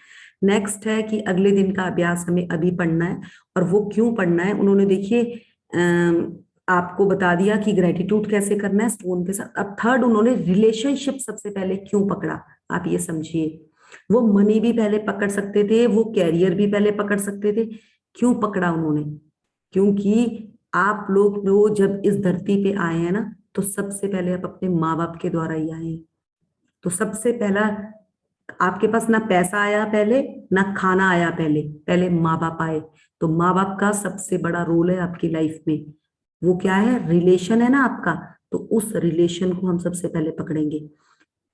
नेक्स्ट है कि अगले दिन का अभ्यास हमें अभी पढ़ना है, और वो क्यों पढ़ना है उन्होंने देखिए आपको बता दिया कि ग्रेटिट्यूड कैसे करना है स्टोन के साथ। अब थर्ड, उन्होंने रिलेशनशिप सबसे पहले क्यों पकड़ा, आप ये समझिए। वो मनी भी पहले पकड़ सकते थे, वो कैरियर भी पहले पकड़ सकते थे। क्यों पकड़ा उन्होंने? क्योंकि आप लोग जब इस धरती पे आए हैं ना, तो सबसे पहले आप अपने माँ बाप के द्वारा ही आए हैं। तो सबसे पहला आपके पास ना पैसा आया पहले, ना खाना आया पहले, पहले माँ बाप आए। तो माँ बाप का सबसे बड़ा रोल है आपकी लाइफ में। वो क्या है? रिलेशन है ना आपका। तो उस रिलेशन को हम सबसे पहले पकड़ेंगे।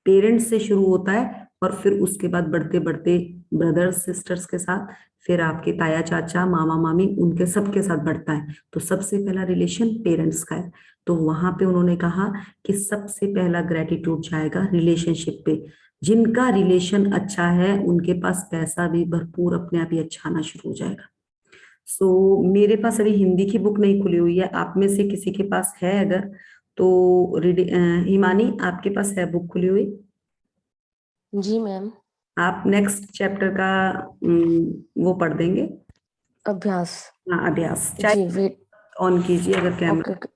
पेरेंट्स से शुरू होता है, और फिर उसके बाद बढ़ते बढ़ते ब्रदर्स सिस्टर्स के साथ, फिर आपके ताया चाचा मामा मामी उनके सबके साथ बढ़ता है। तो सबसे पहला रिलेशन पेरेंट्स का है। तो वहां पे उन्होंने कहा कि सबसे पहला ग्रेटिट्यूड जाएगा रिलेशनशिप पे। जिनका रिलेशन अच्छा है उनके पास पैसा भी भरपूर अपने आप ही अच्छा आना शुरू हो जाएगा। सो मेरे पास अभी हिंदी की बुक नहीं खुली हुई है, आप में से किसी के पास है अगर तो हिमानी आपके पास है बुक खुली हुई? जी मैम। आप नेक्स्ट चैप्टर का वो पढ़ देंगे, अभ्यास। हाँ अभ्यास। जी चाहे वेट। ऑन कीजिए अगर कैमरा। ओके।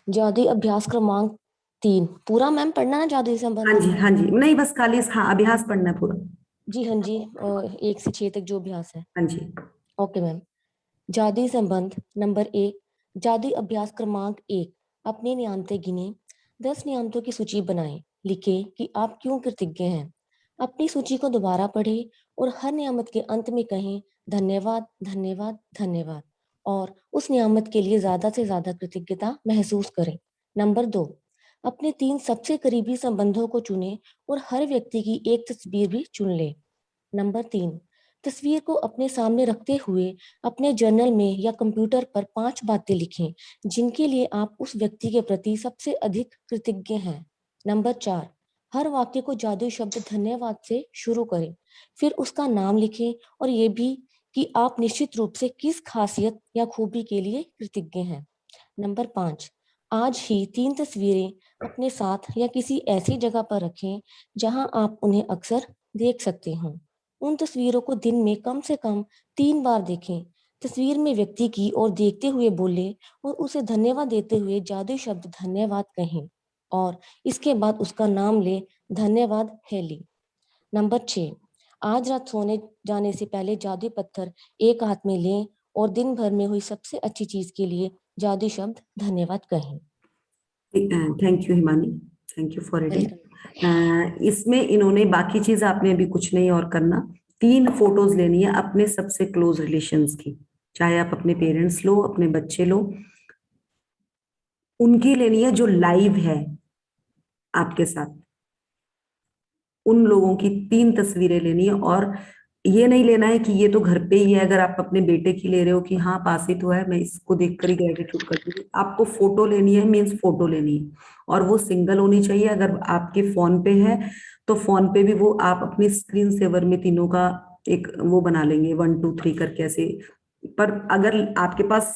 जादुई अभ्यास क्रमांक 3 पूरा मैम पढ़ना ना, जादुई संबंध? हाँ जी हाँ जी, नहीं बस खाली हाँ अभ्यास पढ़ना है पूरा। जी हाँ जी, 1 से 6 तक जो अभ्यास है। हाँ जी। Okay ma'am. जादुई संबंध नंबर 1, जादुई अभ्यास क्रमांक 1, अपने नियामतें गिने। 10 नियामतों की सूची बनाएं। लिखें कि आप क्यों कृतज्ञ हैं। अपनी सूची को दोबारा पढ़ें और हर नियामत के अंत में कहें धन्यवाद, धन्यवाद, धन्यवाद और उस नियामत के लिए ज्यादा से ज्यादा कृतज्ञता महसूस करें। नंबर 2, अपने 3 सबसे करीबी संबंधों को चुनें और हर व्यक्ति की एक तस्वीर भी चुन लें। नंबर 3, तस्वीर को अपने सामने रखते हुए अपने जर्नल में या कंप्यूटर पर 5 बातें लिखें जिनके लिए आप उस व्यक्ति के प्रति सबसे अधिक कृतज्ञ हैं। नंबर 4, हर वाक्य को जादुई शब्द धन्यवाद से शुरू करें, फिर उसका नाम लिखें और ये भी कि आप निश्चित रूप से किस खासियत या खूबी के लिए कृतज्ञ हैं। नंबर 5, आज ही 3 तस्वीरें अपने साथ या किसी ऐसी जगह पर रखें जहां आप उन्हें अक्सर देख सकते हों। उन तस्वीरों को दिन में कम से कम 3 बार देखें। तस्वीर में व्यक्ति की ओर देखते हुए बोलें और उसे धन्यवाद देते हुए जादुई शब्द धन्यवाद कहें और इसके बाद उसका नाम लें, धन्यवाद हेली। नंबर 6, आज रात सोने जाने से पहले जादुई पत्थर एक हाथ में लें और दिन भर में हुई सबसे अच्छी चीज के लिए जादुई शब्द धन्यवाद कहें। Thank you Himani, thank you for reading. Welcome. इसमें इन्होंने बाकी चीज आपने अभी कुछ नहीं और करना, 3 फोटोज लेनी है अपने सबसे क्लोज रिलेशंस की, चाहे आप अपने पेरेंट्स लो, अपने बच्चे लो, उनकी लेनी है जो लाइव है आपके साथ, उन लोगों की 3 तस्वीरें लेनी है। और ये नहीं लेना है कि ये तो घर पे ही है, अगर आप अपने बेटे की ले रहे हो कि हाँ पास ही तो है, मैं इसको देखकर ही ग्रेटिट्यूड करती हूँ, आपको फोटो लेनी है, मीन्स फोटो लेनी है और वो सिंगल होनी चाहिए। अगर आपके फोन पे है तो फोन पे भी वो आप अपनी स्क्रीन सेवर में तीनों का एक वो बना लेंगे 1 2 3 करके ऐसे। पर अगर आपके पास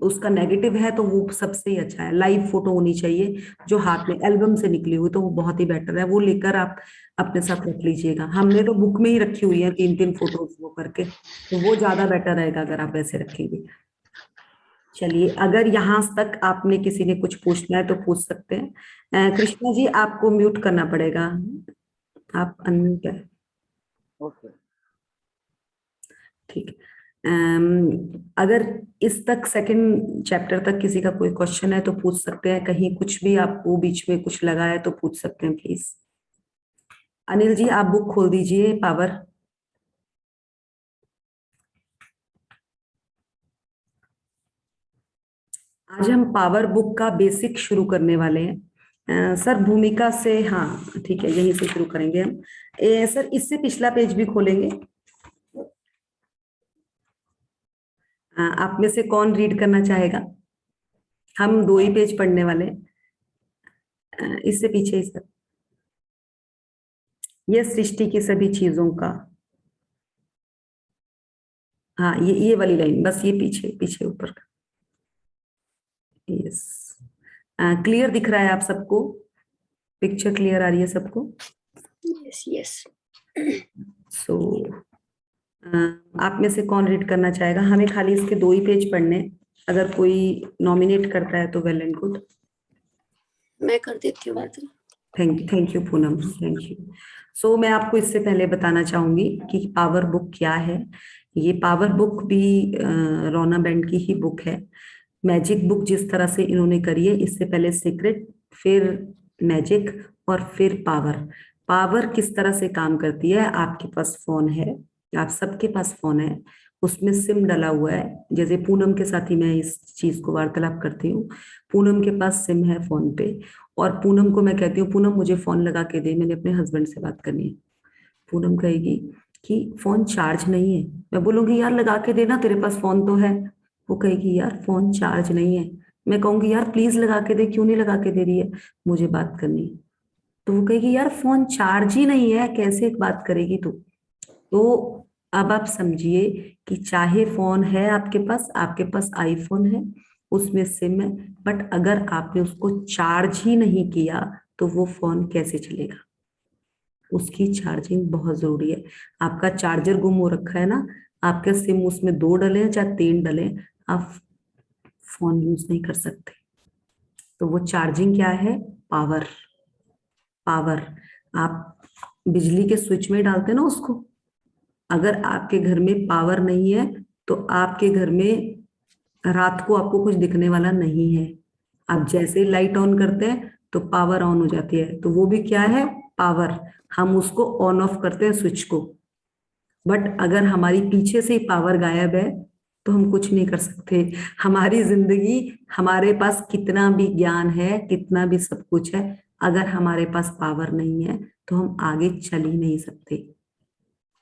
उसका नेगेटिव है तो वो सबसे ही अच्छा है, लाइव फोटो होनी चाहिए जो हाथ में एल्बम से निकली हुई, तो वो बहुत ही बेटर है, वो लेकर आप अपने साथ रख लीजिएगा। हमने तो बुक में ही रखी हुई है 3 फोटोज वो करके, तो वो ज्यादा बेटर रहेगा अगर आप ऐसे रखेंगे। चलिए, अगर यहाँ तक आपने किसी ने कुछ पूछना है तो पूछ सकते हैं। कृष्णा जी आपको म्यूट करना पड़ेगा, आप अनम्यूट है। ओके। ठीक है। अगर इस तक सेकंड चैप्टर तक किसी का कोई क्वेश्चन है तो पूछ सकते हैं, कहीं कुछ भी आपको बीच में कुछ लगा है तो पूछ सकते हैं प्लीज। अनिल जी आप बुक खोल दीजिए, पावर। आज हम पावर बुक का बेसिक शुरू करने वाले हैं। सर भूमिका से, हाँ ठीक है, यहीं से शुरू करेंगे हम। सर इससे पिछला पेज भी खोलेंगे। आप में से कौन रीड करना चाहेगा? हम 2 ही पेज पढ़ने वाले हैं। इससे पीछे ही सर, ये सृष्टि की सभी चीजों का, हाँ ये वाली लाइन, बस ये पीछे पीछे ऊपर का। यस, क्लियर दिख रहा है आप सबको? पिक्चर क्लियर आ रही है सबको? Yes yes. सो आप में से कौन रीड करना चाहेगा? हमें खाली इसके 2 ही पेज पढ़ने, अगर कोई नॉमिनेट करता है तो वेल एंड गुड। मैं कर देती हूँ। Thank you Poonam, thank you. So मैं आपको इससे पहले बताना चाहूंगी कि पावर बुक क्या है। ये पावर बुक भी रोना बैंड की ही बुक है। मैजिक बुक जिस तरह से इन्होंने करी है, इससे पहले सीक्रेट, फिर मैजिक और फिर पावर। पावर किस तरह से काम करती है? आपके पास फोन है, आप सबके पास फोन है, उसमें सिम डला हुआ है। जैसे पूनम के साथ ही मैं इस चीज को वार्तालाप करती हूँ। पूनम के पास सिम है फोन पे और पूनम को मैं कहती हूँ पूनम मुझे फोन लगा के दे, मैंने अपने हस्बैंड से बात करनी है। पूनम कहेगी कि फोन चार्ज नहीं है। मैं बोलूंगी यार लगा के देना, तेरे पास फोन तो है। वो कहेगी यार फोन चार्ज नहीं है। मैं कहूंगी यार प्लीज लगा के दे, क्यों नहीं लगा के दे रही है, मुझे बात करनी है। तो वो कहेगी यार फोन चार्ज ही नहीं है, कैसे बात करेगी तू? तो अब आप समझिए कि चाहे फोन है आपके पास आईफोन है, उसमें सिम है, बट अगर आपने उसको चार्ज ही नहीं किया तो वो फोन कैसे चलेगा? उसकी चार्जिंग बहुत जरूरी है। आपका चार्जर गुम हो रखा है ना, आपके सिम उसमें 2 डले हैं चाहे 3 डले, आप फोन यूज नहीं कर सकते। तो वो चार्जिंग क्या है? पावर। पावर आप बिजली के स्विच में डालते हैं ना उसको। अगर आपके घर में पावर नहीं है तो आपके घर में रात को आपको कुछ दिखने वाला नहीं है। आप जैसे ही लाइट ऑन करते हैं तो पावर ऑन हो जाती है, तो वो भी क्या है? पावर, हम उसको ऑन ऑफ करते हैं स्विच को, बट अगर हमारी पीछे से पावर गायब है तो हम कुछ नहीं कर सकते। हमारी जिंदगी, हमारे पास कितना भी ज्ञान है, कितना भी सब कुछ है, अगर हमारे पास पावर नहीं है तो हम आगे चल ही नहीं सकते,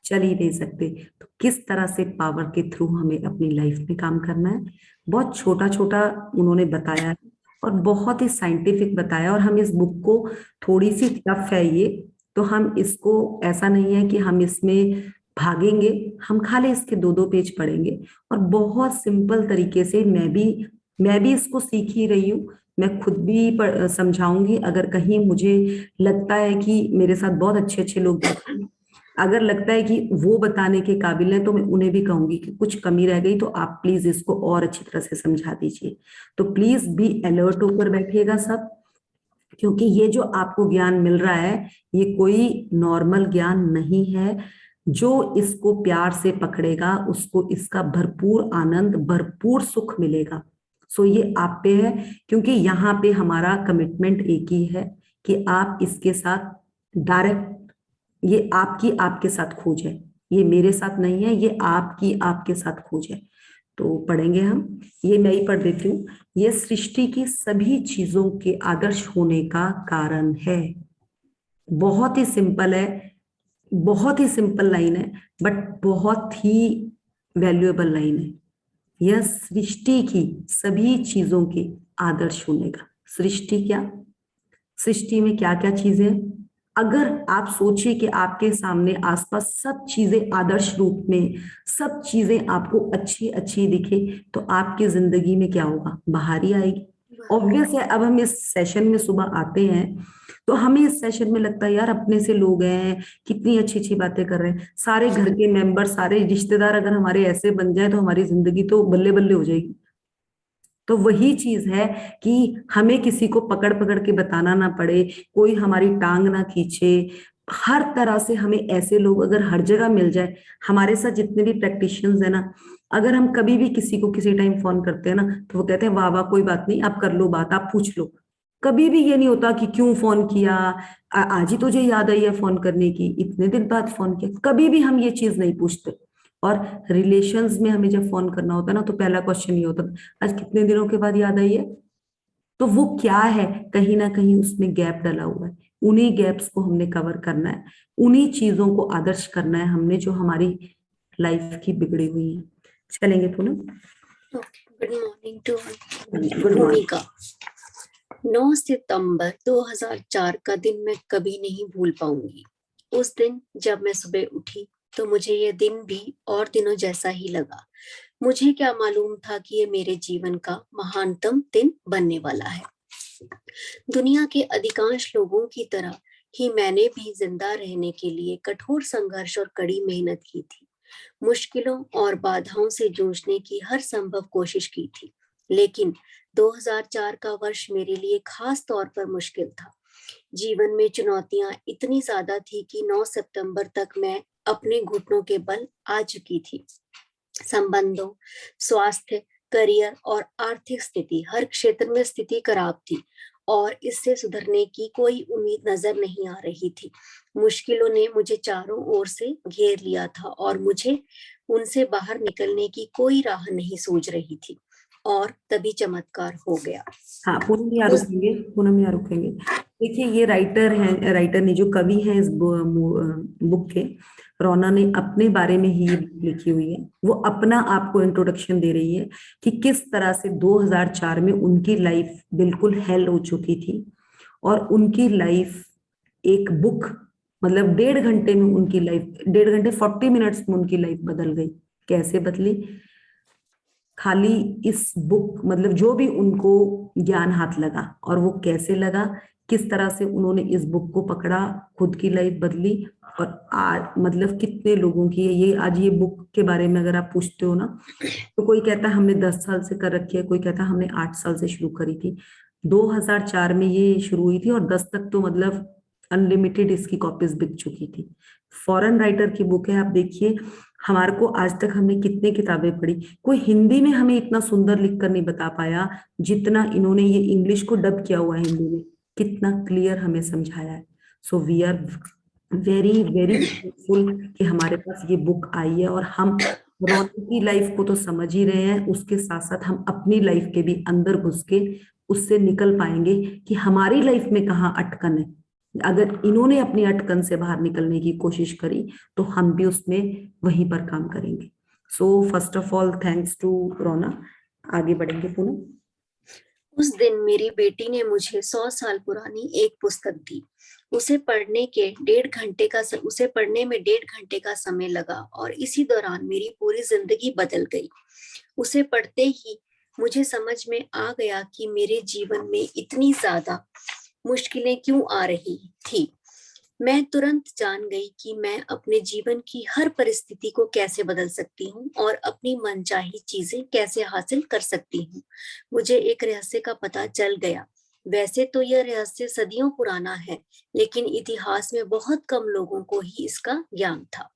चल ही नहीं सकते। तो किस तरह से पावर के थ्रू हमें अपनी लाइफ में काम करना है, बहुत छोटा छोटा उन्होंने बताया है और बहुत ही साइंटिफिक बताया। और हम इस बुक को, थोड़ी सी टफ है ये, तो हम इसको, ऐसा नहीं है कि हम इसमें भागेंगे, हम खाली इसके 2-2 पेज पढ़ेंगे और बहुत सिंपल तरीके से मैं भी इसको सीख ही रही हूँ, मैं खुद भी समझाऊंगी। अगर कहीं मुझे लगता है कि मेरे साथ बहुत अच्छे अच्छे लोग बैठे हैं, अगर लगता है कि वो बताने के काबिल है तो मैं उन्हें भी कहूंगी कि कुछ कमी रह गई तो आप प्लीज इसको और अच्छी तरह से समझा दीजिए। तो प्लीज बी अलर्ट होकर बैठिएगा सब, क्योंकि ये जो आपको ज्ञान मिल रहा है ये कोई नॉर्मल ज्ञान नहीं है। जो इसको प्यार से पकड़ेगा उसको इसका भरपूर आनंद, भरपूर सुख मिलेगा। सो ये आप पे है, क्योंकि यहाँ पे हमारा कमिटमेंट एक ही है कि आप इसके साथ डायरेक्ट, ये आपकी आपके साथ खोज है, ये मेरे साथ नहीं है, ये आपकी आपके साथ खोज है। तो पढ़ेंगे हम, ये मैं ही पढ़ देती हूँ। ये सृष्टि की सभी चीजों के आदर्श होने का कारण है। बहुत ही सिंपल है, बहुत ही सिंपल लाइन है, बट बहुत ही वैल्यूएबल लाइन है। यह सृष्टि की सभी चीजों के आदर्श होने का, सृष्टि क्या, सृष्टि में क्या क्या चीजें, अगर आप सोचिए कि आपके सामने आसपास सब चीजें आदर्श रूप में, सब चीजें आपको अच्छी अच्छी दिखे, तो आपकी जिंदगी में क्या होगा, बाहर ही आएगी। ऑब्वियस है। अब हम इस सेशन में सुबह आते हैं तो हमें इस सेशन में लगता है यार अपने से लोग हैं, कितनी अच्छी अच्छी बातें कर रहे हैं, सारे घर के मेंबर, सारे रिश्तेदार अगर हमारे ऐसे बन जाए तो हमारी जिंदगी तो बल्ले बल्ले हो जाएगी। तो वही चीज है कि हमें किसी को पकड़ पकड़ के बताना ना पड़े, कोई हमारी टांग ना खींचे। हर तरह से हमें ऐसे लोग अगर हर जगह मिल जाए, हमारे साथ जितने भी प्रैक्टिशियंस है ना, अगर हम कभी भी किसी को किसी टाइम फोन करते हैं ना तो वो कहते हैं वाह वाह कोई बात नहीं, आप कर लो बात, आप पूछ लो। कभी भी ये नहीं होता कि क्यों फोन किया, आज ही तुझे याद आई है फोन करने की, इतने दिन बाद फोन किया, कभी भी हम ये चीज नहीं पूछते। और रिलेशंस में हमें जब फोन करना होता है ना तो पहला क्वेश्चन ये होता है आज कितने दिनों के बाद याद आई है। तो वो क्या है, कहीं ना कहीं उसमें गैप डला हुआ है, उन्हीं गैप्स को हमने कवर करना है, उन्हीं चीजों को आदर्श करना है हमने जो हमारी लाइफ की बिगड़ी हुई है। चलेंगे Poonam. Good morning to good morning. Bhumika. 9 सितंबर 2004 का दिन मैं कभी नहीं भूल पाऊंगी। उस दिन जब मैं सुबह उठी तो मुझे ये दिन भी और दिनों जैसा ही लगा। मुझे क्या मालूम था कि ये मेरे जीवन का महानतम दिन बनने वाला है। दुनिया के अधिकांश लोगों की तरह ही मैंने भी जिंदा रहने के लिए कठोर संघर्ष और कड़ी मेहनत की थी। मुश्किलों और बाधाओं से जूझने की हर संभव कोशिश की थी, लेकिन 2004 का वर्ष मेरे लिए खास तौर पर मुश्किल था। जीवन में चुनौतियां इतनी ज्यादा थी कि 9 सितंबर तक मैं अपने घुटनों के बल आ चुकी थी। संबंधों, स्वास्थ्य, करियर और आर्थिक स्थिति, हर क्षेत्र में स्थिति खराब थी और इससे सुधरने की कोई उम्मीद नजर नहीं आ रही थी। मुश्किलों ने मुझे चारों ओर से घेर लिया था और मुझे उनसे बाहर निकलने की कोई राह नहीं सूझ रही थी। और तभी चमत्कार हो गया। हाँ पूनम यहाँ रुकेंगे, पूनम यहाँ रुकेंगे। देखिए ये राइटर हैं, राइटर ने जो कवि हैं इस बुक के, रोना ने अपने बारे में ही लिखी हुई है। वो अपना आपको इंट्रोडक्शन दे रही है कि किस तरह से 2004 में उनकी लाइफ बिल्कुल हेल हो चुकी थी और उनकी लाइफ एक बुक, मतलब 1.5 घंटे में उनकी लाइफ, 1.5 घंटे 40 मिनट्स में उनकी लाइफ बदल गई। कैसे बदली, खाली इस बुक, मतलब जो भी उनको ज्ञान हाथ लगा और वो कैसे लगा, किस तरह से उन्होंने इस बुक को पकड़ा, खुद की लाइफ बदली। और आज मतलब कितने लोगों की है ये, आज ये बुक के बारे में अगर आप पूछते हो ना तो कोई कहता है हमने 10 साल से कर रखी है, कोई कहता है हमने 8 साल से शुरू करी थी। 2004 में ये शुरू हुई थी और 10 तक तो मतलब अनलिमिटेड इसकी कॉपीज बिक चुकी थी। फॉरेन राइटर की बुक है। आप देखिए हमारे को आज तक हमने कितनी किताबें पढ़ी, कोई हिंदी में हमें इतना सुंदर लिखकर नहीं बता पाया जितना इन्होंने ये इंग्लिश को डब किया हुआ है हिंदी में, कितना क्लियर हमें समझाया है। So we are very very thankful कि हमारे पास ये बुक आई है और हम रौनक की लाइफ को तो समझ ही रहे हैं, उसके साथ साथ हम अपनी लाइफ के भी अंदर घुस के उससे निकल पाएंगे कि हमारी लाइफ में कहाँ अटकन है। अगर इन्होंने अपनी अटकन से बाहर निकलने की कोशिश करी तो हम भी उसमें वहीं पर काम करेंगे। So first of all thanks to Rhonda. आगे बढ़ेंगे पूनम। उस दिन मेरी बेटी ने मुझे 100 साल पुरानी एक पुस्तक दी। उसे पढ़ने में 1.5 घंटे का समय लगा और इसी दौरान मेरी पूरी जिंदगी बदल गई। उसे पढ़ते ही मुझे समझ में आ गया कि मेरे जीवन में इतनी ज्यादा मुश्किलें क्यों आ रही थी। मैं तुरंत जान गई कि मैं अपने जीवन की हर परिस्थिति को कैसे बदल सकती हूँ और अपनी मनचाही चीजें कैसे हासिल कर सकती हूँ। मुझे एक रहस्य का पता चल गया। वैसे तो यह रहस्य सदियों पुराना है, लेकिन इतिहास में बहुत कम लोगों को ही इसका ज्ञान था।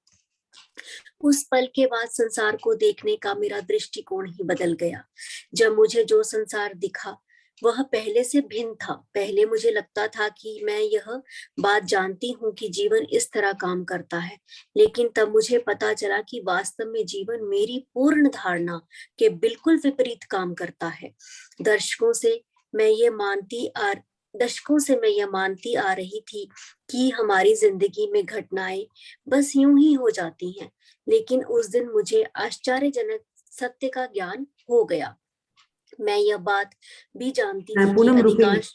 उस पल के बाद संसार को देखने का मेरा दृष्टिकोण ही बदल गया। जब मुझे जो संसार दिखा वह पहले से भिन्न था। पहले मुझे लगता था कि मैं यह बात जानती हूँ कि जीवन इस तरह काम करता है, लेकिन तब मुझे पता चला कि वास्तव में जीवन मेरी पूर्ण धारणा के बिल्कुल विपरीत काम करता है। दशकों से मैं यह मानती आ रही थी कि हमारी जिंदगी में घटनाएं बस यूं ही हो जाती हैं, लेकिन उस दिन मुझे आश्चर्यजनक सत्य का ज्ञान हो गया। मैं यह बात भी जानती थी कि पूनम रुकेंगे, अधिकांश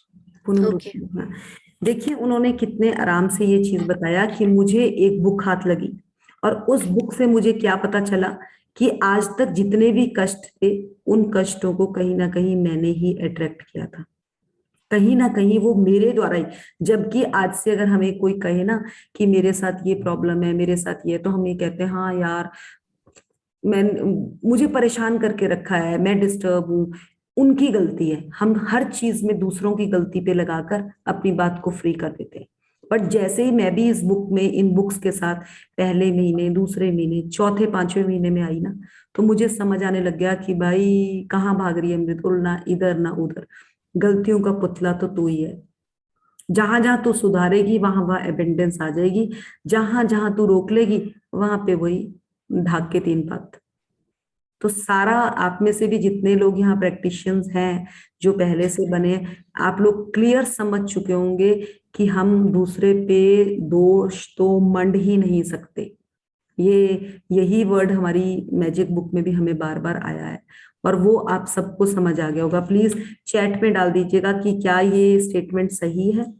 पूनम ओके रुकेंगे। हाँ। देखिए उन्होंने कितने आराम से ये चीज बताया कि मुझे एक बुक हाथ लगी और उस बुक से मुझे क्या पता चला कि आज तक जितने भी कष्ट थे उन कष्टों को कहीं ना कहीं मैंने ही अट्रैक्ट किया था, कहीं ना कहीं वो मेरे द्वारा ही। जबकि आज से अगर हमें कोई कहे ना कि मेरे साथ ये प्रॉब्लम है, मेरे साथ ये, तो हम ये कहते हैं हाँ यार मुझे परेशान करके रखा है, मैं डिस्टर्ब हूँ, उनकी गलती है। हम हर चीज में दूसरों की गलती पे लगाकर अपनी बात को फ्री कर देते हैं। बट जैसे ही मैं भी इस बुक में, इन बुक्स के साथ पहले महीने, दूसरे महीने, चौथे, पांचवें महीने में आई ना, तो मुझे समझ आने लग गया कि भाई कहाँ भाग रही है मृदुल, ना इधर ना उधर। गलतियों का पुतला तो तू ही है। जहां जहां तू सुधारेगी वहां वहां एबेंडेंस आ जाएगी, जहां जहां तू रोक लेगी वहां पे वही ढाक के 3 पात। तो सारा आप में से भी जितने लोग यहाँ प्रैक्टिशियंस हैं जो पहले से बने, आप लोग क्लियर समझ चुके होंगे कि हम दूसरे पे दोष तो मंड ही नहीं सकते। यही वर्ड हमारी मैजिक बुक में भी हमें बार बार आया है और वो आप सबको समझ आ गया होगा। प्लीज चैट में डाल दीजिएगा कि क्या ये स्टेटमेंट सही है,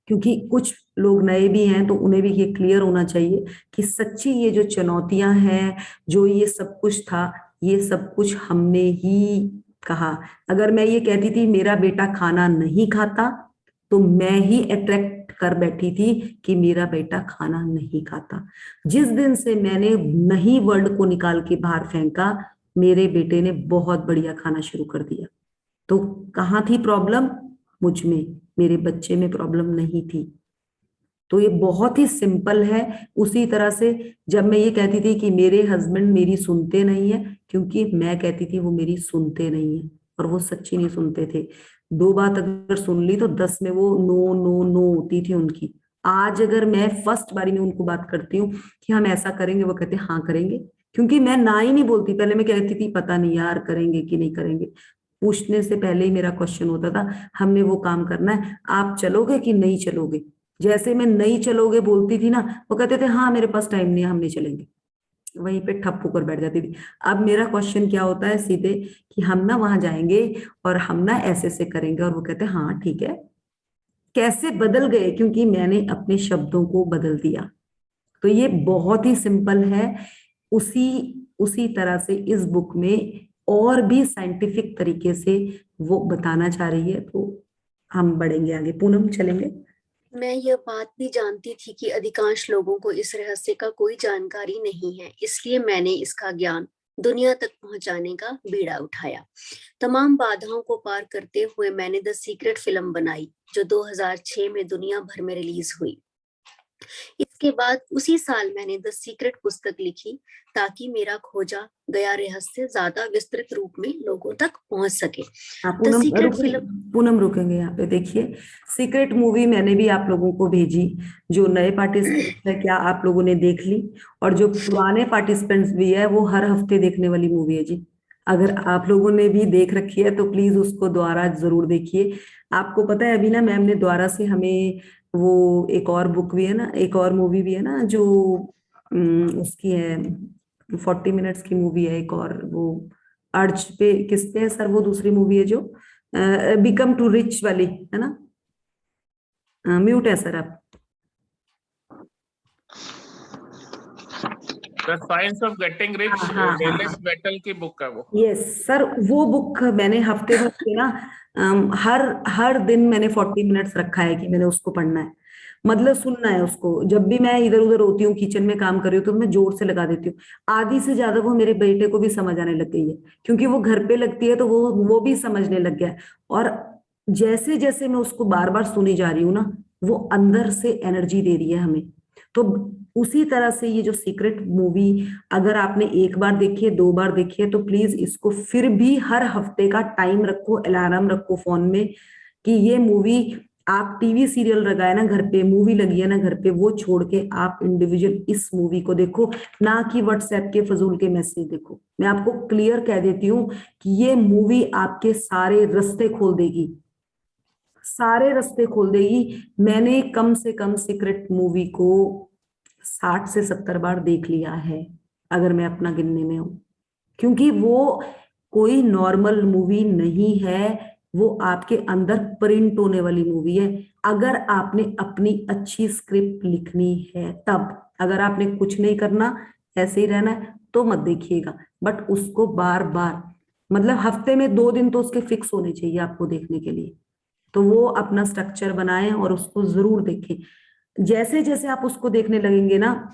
क्योंकि कुछ लोग नए भी हैं तो उन्हें भी ये क्लियर होना चाहिए कि सच्ची ये जो चुनौतियां हैं, जो ये सब कुछ था, ये सब कुछ हमने ही कहा। अगर मैं ये कहती थी मेरा बेटा खाना नहीं खाता, तो मैं ही अट्रैक्ट कर बैठी थी कि मेरा बेटा खाना नहीं खाता। जिस दिन से मैंने नहीं वर्ड को निकाल के बाहर फेंका, मेरे बेटे ने बहुत बढ़िया खाना शुरू कर दिया। तो कहाँ थी प्रॉब्लम? मुझ में, मेरे बच्चे में प्रॉब्लम नहीं थी। तो ये बहुत ही सिंपल है। उसी तरह से जब मैं ये कहती थी कि मेरे हस्बैंड मेरी सुनते नहीं है, क्योंकि मैं कहती थी वो मेरी सुनते नहीं है, और वो सच्ची नहीं सुनते थे। 2 बात अगर सुन ली तो 10 में वो नो नो नो होती थी उनकी। आज अगर मैं फर्स्ट बारी में उनको बात करती हूँ कि हम ऐसा करेंगे, वो कहते हैं हाँ करेंगे, क्योंकि मैं ना ही नहीं बोलती। पहले मैं कहती थी पता नहीं यार करेंगे कि नहीं करेंगे, पूछने से पहले ही मेरा क्वेश्चन होता था हमने वो काम करना है, आप चलोगे कि नहीं चलोगे। जैसे मैं नहीं चलोगे बोलती थी ना, वो कहते थे हाँ मेरे पास टाइम नहीं है, हम नहीं चलेंगे। वहीं पे ठप होकर बैठ जाती थी। अब मेरा क्वेश्चन क्या होता है सीधे कि हम ना वहां जाएंगे और हम ना ऐसे से करेंगे, और वो कहते हैं हाँ ठीक है। कैसे बदल गए? क्योंकि मैंने अपने शब्दों को बदल दिया। तो ये बहुत ही सिंपल है। उसी उसी तरह से इस बुक में और भी साइंटिफिक तरीके से वो बताना चाह रही है। तो हम बढ़ेंगे आगे। पूनम चलेंगे। मैं यह बात भी जानती थी कि अधिकांश लोगों को इस रहस्य का कोई जानकारी नहीं है, इसलिए मैंने इसका ज्ञान दुनिया तक पहुंचाने का बीड़ा उठाया। तमाम बाधाओं को पार करते हुए मैंने द सीक्रेट फिल्म बनाई, जो 2006 में दुनिया भर में रिलीज हुई। इस इसके बाद उसी साल मैंने द सीक्रेट पुस्तक लिखी ताकि मेरा खोजा गया रहस्य ज्यादा विस्तृत रूप में लोगों तक पहुंच सके। हाँ, द सीक्रेट फिल्म पूनम रुकेंगे यहाँ पे। देखिए, सीक्रेट मूवी मैंने भी आप लोगों को भेजी। जो नए पार्टिसिपेंट्स है, क्या आप लोगों ने देख ली? और जो पुराने पार्टिसिपेंट्स भी है, वो हर हफ्ते देखने वाली मूवी है जी। अगर आप लोगों ने भी देख रखी है तो प्लीज उसको दोबारा जरूर देखिए। आपको पता है, अभी ना मैम ने दोबारा से हमें वो एक और बुक भी है ना, एक और मूवी भी है ना, जो उसकी है 40 मिनट्स की मूवी है एक और, वो अर्ज पे, किस पे है सर वो दूसरी मूवी है जो बिकम टू रिच वाली है ना? म्यूट है सर आप। The science of getting rich, हाँ, डेलिस बेटल की बुक है वो। यस सर, वो बुक मैंने हफ्ते भर से ना हर हर दिन मैंने 40 मिनट्स रखा है कि मैंने उसको पढ़ना है, मतलब सुनना है उसको। जब भी मैं इधर उधर होती हूँ, किचन में काम कर रही हूँ, तो मैं जोर से लगा देती हूँ। आधी से ज्यादा वो मेरे बेटे को भी समझ आने लग गई है, क्योंकि वो घर पे लगती है तो वो भी समझने लग गया है। और जैसे जैसे मैं उसको बार बार सुनी जा रही हूँ ना, वो अंदर से एनर्जी दे रही है हमें। तो उसी तरह से ये जो सीक्रेट मूवी, अगर आपने एक बार देखी है, 2 बार देखी है, तो प्लीज इसको फिर भी हर हफ्ते का टाइम रखो, अलार्म रखो फोन में कि ये मूवी, आप टीवी सीरियल लगाए ना घर पे, मूवी लगी है ना घर पे, वो छोड़ के आप इंडिविजुअल इस मूवी को देखो, ना कि व्हाट्सएप के फजूल के मैसेज देखो। मैं आपको क्लियर कह देती हूँ कि ये मूवी आपके सारे रास्ते खोल देगी, सारे रास्ते खोल देगी। मैंने कम से कम सीक्रेट मूवी को 60 से 70 बार देख लिया है, अगर मैं अपना गिनने में हूं, क्योंकि वो कोई नॉर्मल मूवी नहीं है, वो आपके अंदर प्रिंट होने वाली मूवी है। अगर आपने अपनी अच्छी स्क्रिप्ट लिखनी है तब, अगर आपने कुछ नहीं करना, ऐसे ही रहना है, तो मत देखिएगा। बट उसको बार बार, मतलब हफ्ते में 2 दिन तो उसके फिक्स होने चाहिए आपको देखने के लिए। तो वो अपना स्ट्रक्चर बनाएं और उसको जरूर देखें। जैसे जैसे आप उसको देखने लगेंगे ना,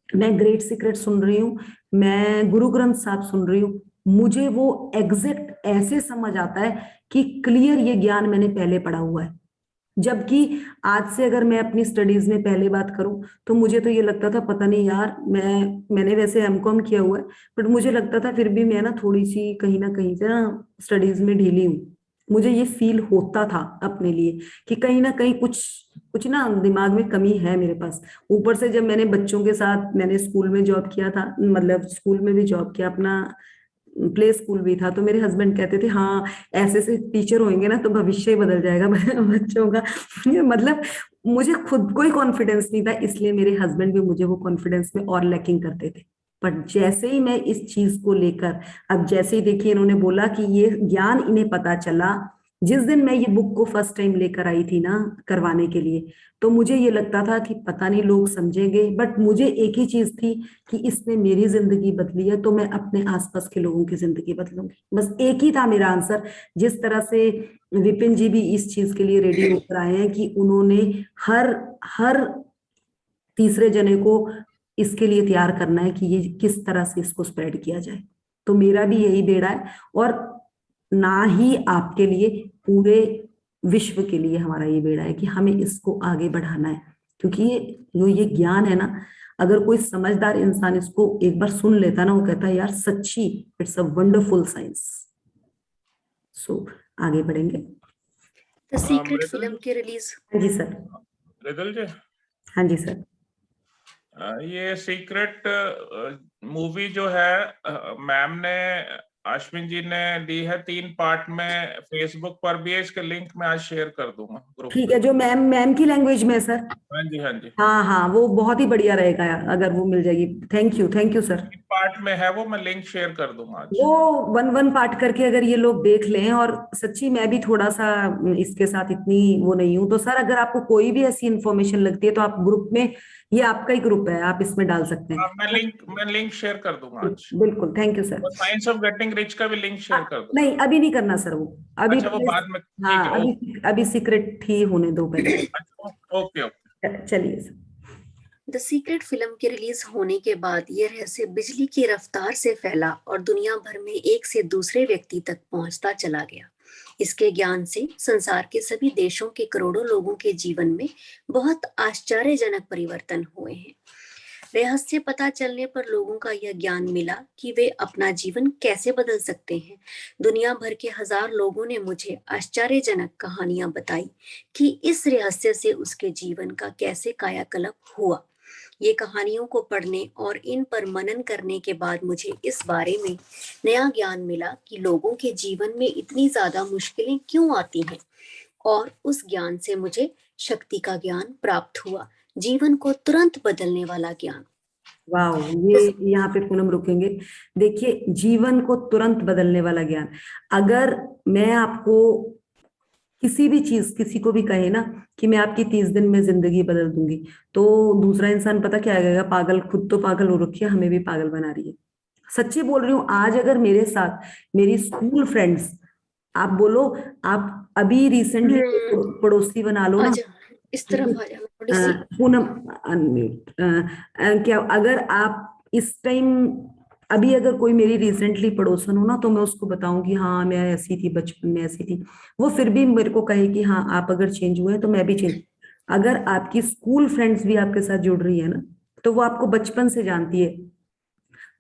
मैं ग्रेट सीक्रेट सुन रही हूँ, मैं गुरु ग्रंथ साहब सुन रही हूँ, मुझे वो एग्जैक्ट ऐसे समझ आता है कि क्लियर ये ज्ञान मैंने पहले पढ़ा हुआ है। जबकि आज से अगर मैं अपनी स्टडीज में पहले बात करूं, तो मुझे तो ये लगता था, पता नहीं यार, मैंने वैसे एमकॉम किया हुआ है, बट मुझे लगता था फिर भी मैं ना थोड़ी सी कहीं ना कहीं से ना स्टडीज में ढीली हूँ। मुझे ये फील होता था अपने लिए कि कहीं ना कहीं कुछ कुछ ना दिमाग में कमी है मेरे पास। ऊपर से जब मैंने बच्चों के साथ, मैंने स्कूल में जॉब किया था, मतलब स्कूल में भी जॉब किया, अपना प्ले स्कूल भी था, तो मेरे हस्बैंड कहते थे हाँ ऐसे से टीचर होंगे ना तो भविष्य ही बदल जाएगा बच्चों का। मतलब मुझे खुद को ही कॉन्फिडेंस नहीं था, इसलिए मेरे हस्बैंड भी मुझे वो कॉन्फिडेंस में और लैकिंग करते थे। पर जैसे ही मैं इस चीज को लेकर, अब जैसे ही देखिए इन्होंने बोला कि ये ज्ञान इन्हें पता चला, जिस दिन मैं ये बुक को फर्स्ट टाइम लेकर आई थी ना करवाने के लिए, तो मुझे ये लगता था कि पता नहीं लोग समझेंगे, बट मुझे एक ही चीज थी कि इसने मेरी जिंदगी बदली है, तो मैं अपने आसपास के लोगों की जिंदगी बदलूंगी। बस एक ही था मेरा आंसर। जिस तरह से विपिन जी भी इस चीज के लिए रेडी होकर आए हैं कि उन्होंने हर हर तीसरे जने को इसके लिए तैयार करना है कि ये किस तरह से इसको स्प्रेड किया जाए। तो मेरा भी यही बेड़ा है, और ना ही आपके लिए, पूरे विश्व के लिए हमारा ये बेड़ा है कि हमें इसको आगे बढ़ाना है। क्योंकि ये ज्ञान है ना, अगर कोई समझदार इंसान इसको एक बार सुन लेता ना, वो कहता है यार सच्ची इट्स अ वंडरफुल साइंस। सो आगे बढ़ेंगे। द सीक्रेट मृदुल फिल्म के रिलीज। हाँ जी सर। मृदुल जी, हाँ जी सर। ये सीक्रेट मूवी जो है, मैम ने, अश्विन जी ने दी है 3 पार्ट में, फेसबुक पर भी है, इसके लिंक मैं आज शेयर कर दूंगा ग्रुप ठीक पे। है, जो मैम की लैंग्वेज में है सर। हाँ जी, हाँ जी। हाँ हाँ, वो बहुत ही बढ़िया रहेगा अगर वो मिल जाएगी। Thank you sir. 3 पार्ट में है वो, मैं लिंक शेयर कर दूंगा आज। वो 1 पार्ट करके अगर ये लोग देख लें, और सच्ची मैं भी थोड़ा सा इसके साथ इतनी वो नहीं हूं, तो सर अगर आपको कोई भी ऐसी इंफॉर्मेशन लगती है तो आप ग्रुप में, ये आपका ही ग्रुप है, आप इसमें डाल सकते हैं। मैं लिंक शेयर कर दूंगा आज। बिल्कुल, थैंक यू सर। और साइंस ऑफ गेटिंग रिच का भी लिंक शेयर कर दूंगा। नहीं अभी नहीं करना सर, वो अभी अच्छा, वो पहले, बाद में, ठीक है, हाँ अभी सीक्रेट ही होने दो पहले। Okay okay. चलिए सर। द सीक्रेट फिल्म के रिलीज होने के बाद ये रहस्य बिजली की रफ्तार से फैला और दुनिया भर में एक से दूसरे व्यक्ति तक पहुंचता चला गया। इसके ज्ञान से संसार के सभी देशों के करोड़ों लोगों के जीवन में बहुत आश्चर्यजनक परिवर्तन हुए हैं। रहस्य पता चलने पर लोगों का यह ज्ञान मिला कि वे अपना जीवन कैसे बदल सकते हैं। दुनिया भर के 1000 लोगों ने मुझे आश्चर्यजनक कहानियां बताई कि इस रहस्य से उसके जीवन का कैसे कायाकल्प हुआ। ये कहानियों को पढ़ने और इन पर मनन करने के बाद मुझे इस बारे में नया ज्ञान मिला कि लोगों के जीवन में इतनी ज्यादा मुश्किलें क्यों आती हैं, और उस ज्ञान से मुझे शक्ति का ज्ञान प्राप्त हुआ, जीवन को तुरंत बदलने वाला ज्ञान। वाह, ये यहाँ पे पूनम रुकेंगे। देखिए, जीवन को तुरंत बदलने वाला ज्ञान। अगर मैं आपको किसी भी चीज, किसी को भी कहे ना कि मैं आपकी 30 दिन में जिंदगी बदल दूंगी, तो दूसरा इंसान पता क्या कहेगा, पागल, खुद तो पागल हो रखी है, हमें भी पागल बना रही है। सच्ची बोल रही हूँ। आज अगर मेरे साथ मेरी स्कूल फ्रेंड्स, आप बोलो, आप अभी रिसेंटली पड़ोसी बना लो ना, आजा, इस तरफ आजा थोड़ी सी। पूनम अनम्यूट। क्या अगर आप इस टाइम, अभी अगर कोई मेरी रिसेंटली पड़ोसन हो ना, तो मैं उसको बताऊंगी हाँ मैं ऐसी थी, बचपन में ऐसी थी, वो फिर भी मेरे को कहे कि हाँ आप अगर चेंज हुए हैं तो मैं भी चेंज। अगर आपकी स्कूल फ्रेंड्स भी आपके साथ जुड़ रही है ना, तो वो आपको बचपन से जानती है,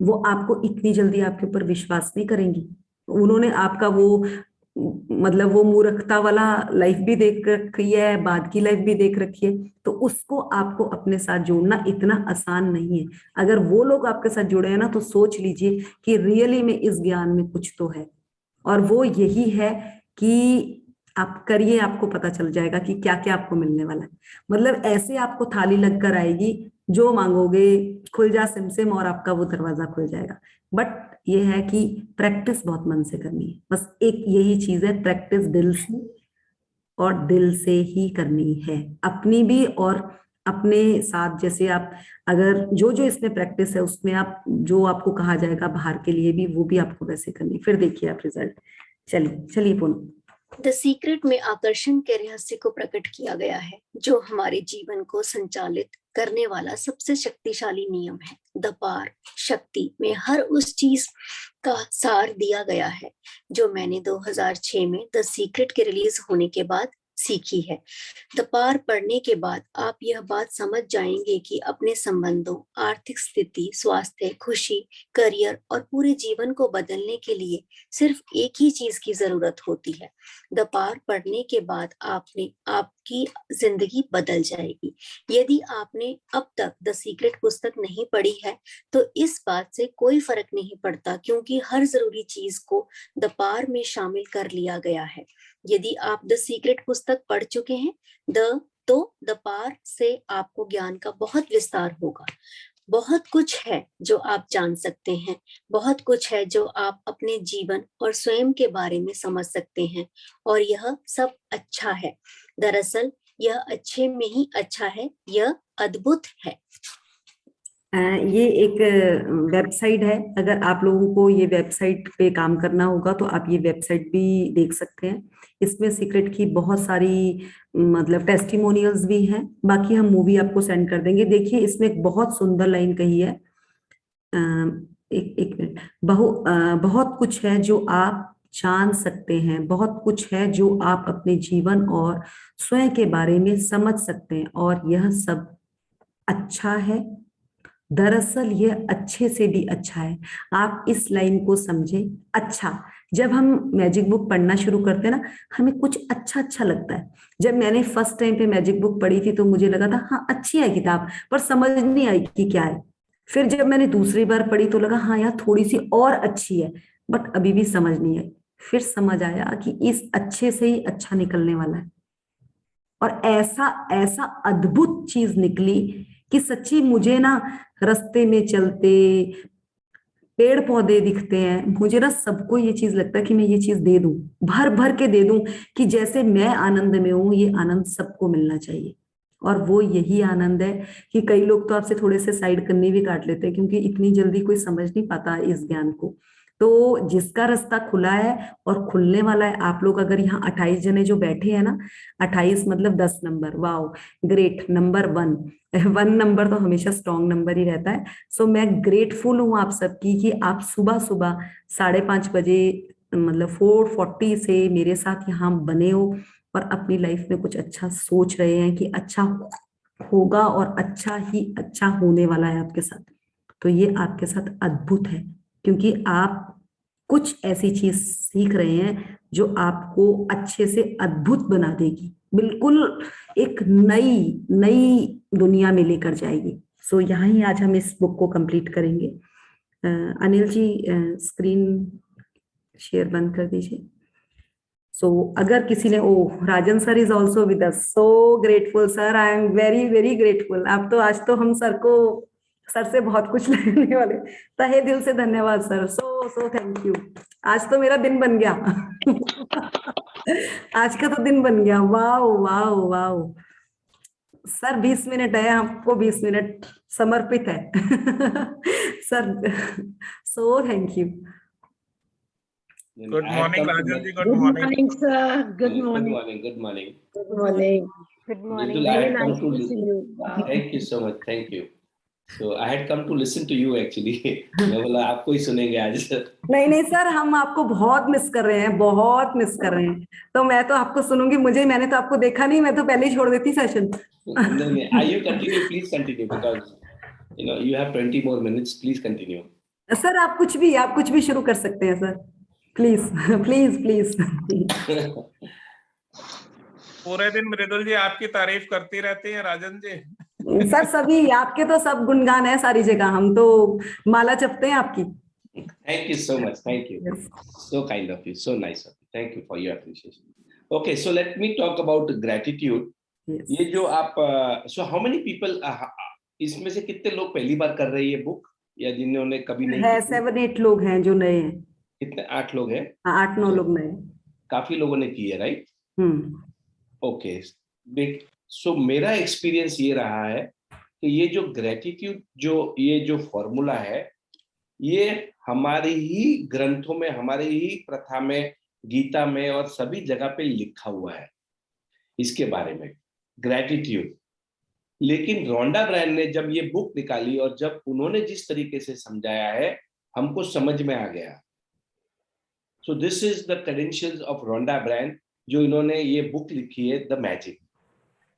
वो आपको इतनी जल्दी आपके ऊपर विश्वास नहीं करेंगी। उन्होंने आपका वो, मतलब वो मूर्खता वाला लाइफ भी देख रखी है, बाद की लाइफ भी देख रखी है, तो उसको आपको अपने साथ जोड़ना इतना आसान नहीं है। अगर वो लोग आपके साथ जुड़े हैं ना, तो सोच लीजिए कि रियली में इस ज्ञान में कुछ तो है, और वो यही है कि आप करिए, आपको पता चल जाएगा कि क्या क्या आपको मिलने वाला है। मतलब ऐसे आपको थाली लगकर आएगी, जो मांगोगे खुल जा सिमसिम, और आपका वो दरवाजा खुल जाएगा। बट ये है कि प्रैक्टिस बहुत मन से करनी है, बस एक यही चीज है, प्रैक्टिस दिल से, और दिल से ही करनी है, अपनी भी और अपने साथ। जैसे आप अगर जो जो इसमें प्रैक्टिस है उसमें आप जो आपको कहा जाएगा बाहर के लिए भी, वो भी आपको वैसे करनी, फिर देखिए आप रिजल्ट। चलिए चलिए पूनम। द सीक्रेट में आकर्षण के रहस्य को प्रकट किया गया है, जो हमारे जीवन को संचालित करने वाला सबसे शक्तिशाली नियम है। द पार शक्ति में हर उस चीज का सार दिया गया है जो मैंने 2006 में द सीक्रेट के रिलीज होने के बाद सीखी है। द पार पढ़ने के बाद आप यह बात समझ जाएंगे कि अपने संबंधों, आर्थिक स्थिति, स्वास्थ्य, खुशी, करियर और पूरे जीवन को बदलने के लिए सिर्फ एक ही चीज की जरूरत होती है। द पार पढ़ने के बाद आपकी जिंदगी बदल जाएगी। यदि आपने अब तक द सीक्रेट पुस्तक नहीं पढ़ी है तो इस बात से कोई फर्क नहीं पड़ता, क्योंकि हर जरूरी चीज को द पार में शामिल कर लिया गया है। यदि आप द सीक्रेट पुस्तक पढ़ चुके हैं तो द पार से आपको ज्ञान का बहुत विस्तार होगा। बहुत कुछ है जो आप जान सकते हैं, बहुत कुछ है जो आप अपने जीवन और स्वयं के बारे में समझ सकते हैं, और यह सब अच्छा है। दरअसल यह अच्छे में ही अच्छा है, यह अद्भुत है। ये एक वेबसाइट है, अगर आप लोगों को ये वेबसाइट पे काम करना होगा तो आप ये वेबसाइट भी देख सकते हैं। इसमें सीक्रेट की बहुत सारी मतलब टेस्टिमोनियल्स भी हैं, बाकी हम मूवी आपको सेंड कर देंगे। देखिए, इसमें एक बहुत सुंदर लाइन कही है, एक मिनट। बहुत कुछ है जो आप जान सकते हैं, बहुत कुछ है जो आप अपने जीवन और स्वयं के बारे में समझ सकते हैं, और यह सब अच्छा है। दरअसल यह अच्छे से भी अच्छा है। आप इस लाइन को समझें। अच्छा, जब हम मैजिक बुक पढ़ना शुरू करते हैं ना, हमें कुछ अच्छा अच्छा लगता है। जब मैंने फर्स्ट टाइम पे मैजिक बुक पढ़ी थी तो मुझे लगा था हाँ अच्छी है किताब, पर समझ नहीं आई कि क्या है। फिर जब मैंने दूसरी बार पढ़ी तो लगा हाँ यार थोड़ी सी और अच्छी है, बट अभी भी समझ नहीं आई। फिर समझ आया कि इस अच्छे से ही अच्छा निकलने वाला है, और ऐसा ऐसा अद्भुत चीज निकली कि सच्ची मुझे ना रास्ते में चलते पेड़ पौधे दिखते हैं, मुझे ना सबको ये चीज लगता है कि मैं ये चीज दे दूं, भर भर के दे दूं, कि जैसे मैं आनंद में हूं ये आनंद सबको मिलना चाहिए। और वो यही आनंद है कि कई लोग तो आपसे थोड़े से साइड करने भी काट लेते हैं, क्योंकि इतनी जल्दी कोई समझ नहीं पाता इस ज्ञान को। तो जिसका रास्ता खुला है और खुलने वाला है, आप लोग अगर यहाँ 28 जने जो बैठे हैं ना, 28 मतलब 10 number, wow great, number 1 number तो हमेशा स्ट्रॉन्ग नंबर ही रहता है। सो मैं ग्रेटफुल हूँ आप सबकी कि आप सुबह सुबह 5:30 बजे मतलब 440 से मेरे साथ यहाँ बने हो और अपनी लाइफ में कुछ अच्छा सोच रहे हैं कि अच्छा होगा और अच्छा ही अच्छा होने वाला है आपके साथ, तो ये आपके साथ अद्भुत है, क्योंकि आप कुछ ऐसी चीज सीख रहे हैं जो आपको अच्छे से अद्भुत बना देगी, बिल्कुल एक नई नई दुनिया में लेकर जाएगी। सो यहाँ ही आज हम इस बुक को कंप्लीट करेंगे। अनिल जी स्क्रीन शेयर बंद कर दीजिए। सो अगर किसी ने, oh Rajan sir is also with us, so grateful sir, I am very very grateful. आप तो आज तो हम सर को, सर से बहुत कुछ लेने वाले, तहे दिल से धन्यवाद sir, so so thank you. आज तो मेरा दिन बन गया आज का तो दिन बन गया। Wow wow wow sir, 20 minute है, आपको 20 मिनट समर्पित है sir, so thank you. Good I had morning come to Rajan ji, know- good morning. morning, sir. Good Good morning. morning. Good morning. Good morning. Good morning. Mridul, I Very had come nice to to see you. Wow. Thank you so much. Thank you. So I had come to listen to you actually. मैं बोला आपको ही सुनेंगे आज। नहीं नहीं सर, हम आपको बहुत मिस कर रहे हैं, बहुत मिस कर रहे हैं, तो मैं तो आपको सुनूंगी। मैंने तो आपको देखा नहीं, मैं तो पहले ही छोड़ देती सेशन। नहीं, you continue, please continue because you have 20 more minutes. Please continue. Sir आप कुछ भी शुरू कर सकते हैं सर, प्लीज प्लीज प्लीज। पूरे दिन मृदुल जी आपकी तारीफ करती रहती है राजन जी। सर सभी आपके तो सब गुणगान है सारी जगह, हम तो माला जपते हैं आपकी। Thank you so much. Thank you. Yes. So kind of you. So nice of you. Thank you for your appreciation. Okay, so let me talk about gratitude. Yes. ये जो आप so how many people इसमें से कितने लोग पहली बार कर रहे हैं ये बुक, या जिन्होंने कभी नहीं है की थी? 7-8 लोग हैं जो नए हैं। कितने? 8 लोग हैं। 8-9 लोग नए हैं। काफी लोगों ने की है, राइट? ओके, देख, सो मेरा एक्सपीरियंस ये रहा है कि ये जो ग्रेटिट्यूड, जो ये जो फॉर्मूला है, ये हमारे ही ग्रंथों में, हमारे ही प्रथा में, गीता में और सभी जगह पे लिखा हुआ है इसके बारे में, ग्रेटिट्यूड। लेकिन रोंडा ब्रायन ने जब ये बुक निकाली और जब उन्होंने जिस तरीके से समझाया है, हमको समझ में आ गया। So this is the credentials of Rhonda Byrne, जो इन्होंने ये बुक लिखी है, द मैजिक।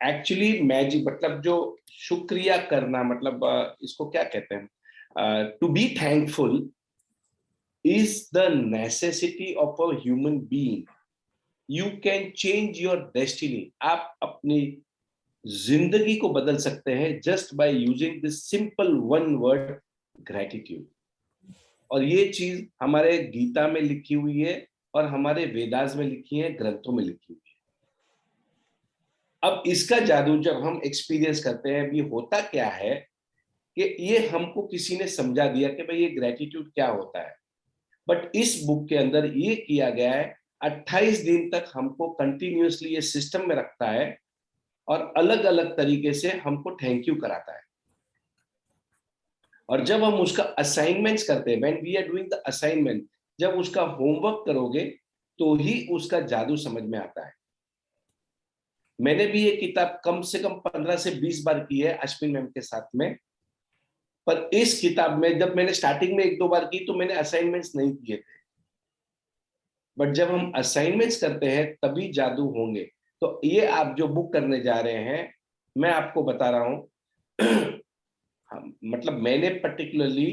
एक्चुअली मैजिक मतलब जो शुक्रिया करना, मतलब इसको क्या कहते हैं, to be thankful is the necessity of a human being. You can change your destiny. आप अपनी जिंदगी को बदल सकते हैं just by using this simple one word, gratitude. और ये चीज हमारे गीता में लिखी हुई है और हमारे वेदास में लिखी है, ग्रंथों में लिखी हुई है। अब इसका जादू जब हम एक्सपीरियंस करते हैं, अभी होता क्या है कि ये हमको किसी ने समझा दिया कि भाई ये ग्रेटिट्यूड क्या होता है, बट इस बुक के अंदर ये किया गया है, 28 दिन तक हमको कंटिन्यूअसली ये सिस्टम में रखता है और अलग अलग तरीके से हमको थैंक यू कराता है। और जब हम उसका असाइनमेंट्स करते हैं, when we are doing the assignment, जब उसका होमवर्क करोगे तो ही उसका जादू समझ में आता है। मैंने भी ये किताब कम से कम 15 से 20 बार की है अश्विन मैम के साथ में, पर इस किताब में जब मैंने स्टार्टिंग में 1-2 बार की तो मैंने असाइनमेंट्स नहीं किए थे, बट जब हम असाइनमेंट्स करते हैं तभी जादू होंगे। तो ये आप जो बुक करने जा रहे हैं, मैं आपको बता रहा हूं मतलब मैंने पर्टिकुलरली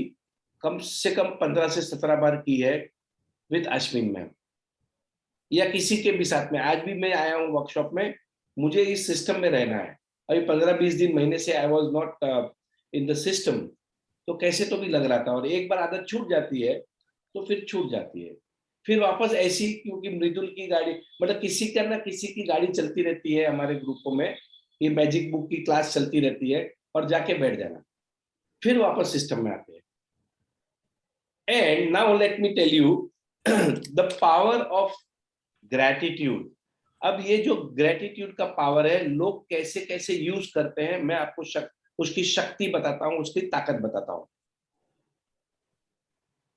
कम से कम 15 से 17 बार की है विद अश्विन मैम, या किसी के भी साथ में। आज भी मैं आया हूँ वर्कशॉप में, मुझे इस सिस्टम में रहना है। अभी 15-20 दिन, महीने से I was not in the system, तो कैसे तो भी लग रहा था। और एक बार आदत छूट जाती है तो फिर छूट जाती है, फिर वापस ऐसी, क्योंकि मृदुल की गाड़ी, मतलब किसी का ना किसी की गाड़ी चलती रहती है हमारे ग्रुपों में, ये मैजिक बुक की क्लास चलती रहती है, और जाके बैठ जाना, फिर वापस सिस्टम में आते हैं। And now let me tell you the power of gratitude. अब ये जो ग्रेटिट्यूड का पावर है, लोग कैसे कैसे यूज करते हैं, मैं आपको उसकी शक्ति बताता हूं, उसकी ताकत बताता हूं।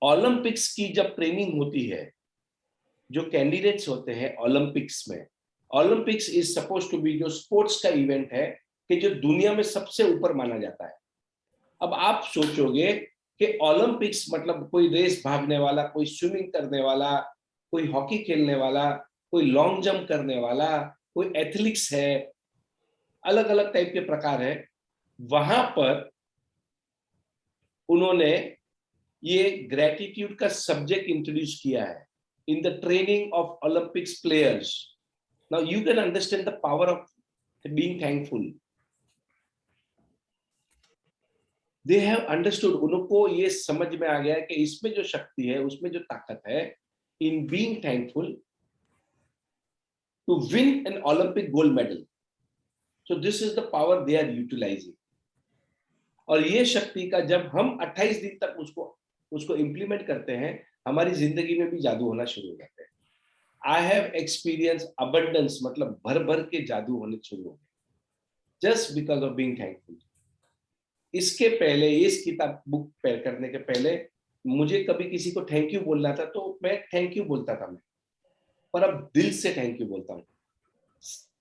ओलंपिक्स की जब ट्रेनिंग होती है, जो कैंडिडेट्स होते हैं ओलंपिक्स में, Olympics is suppose to be, जो स्पोर्ट्स का इवेंट है कि जो दुनिया में सबसे ऊपर माना जाता है। अब आप सोचोगे कि ओलंपिक्स मतलब कोई रेस भागने वाला, कोई स्विमिंग करने वाला, कोई हॉकी खेलने वाला, कोई लॉन्ग जंप करने वाला, कोई एथलेटिक्स है, अलग अलग टाइप के प्रकार है। वहां पर उन्होंने ये ग्रेटिट्यूड का सब्जेक्ट इंट्रोड्यूस किया है in the training of Olympics players. Now you can understand the power of being thankful. They have understood, उनको ये समझ में आ गया कि इसमें जो शक्ति है, उसमें जो ताकत है, in being thankful to win an Olympic gold medal. So this is the power they are utilising. और ये शक्ति का जब हम 28 दिन तक उसको इंप्लीमेंट करते हैं, हमारी जिंदगी में भी जादू होना शुरू हो जाता है। आई हैव एक्सपीरियंस अबंडेंस, मतलब भर भर के जादू होने शुरू हो गए just because of being thankful. इसके पहले, इस किताब बुक करने के पहले, मुझे कभी किसी को थैंक यू बोलना था तो मैं थैंक यू बोलता था मैं, पर अब दिल से थैंक यू बोलता हूँ,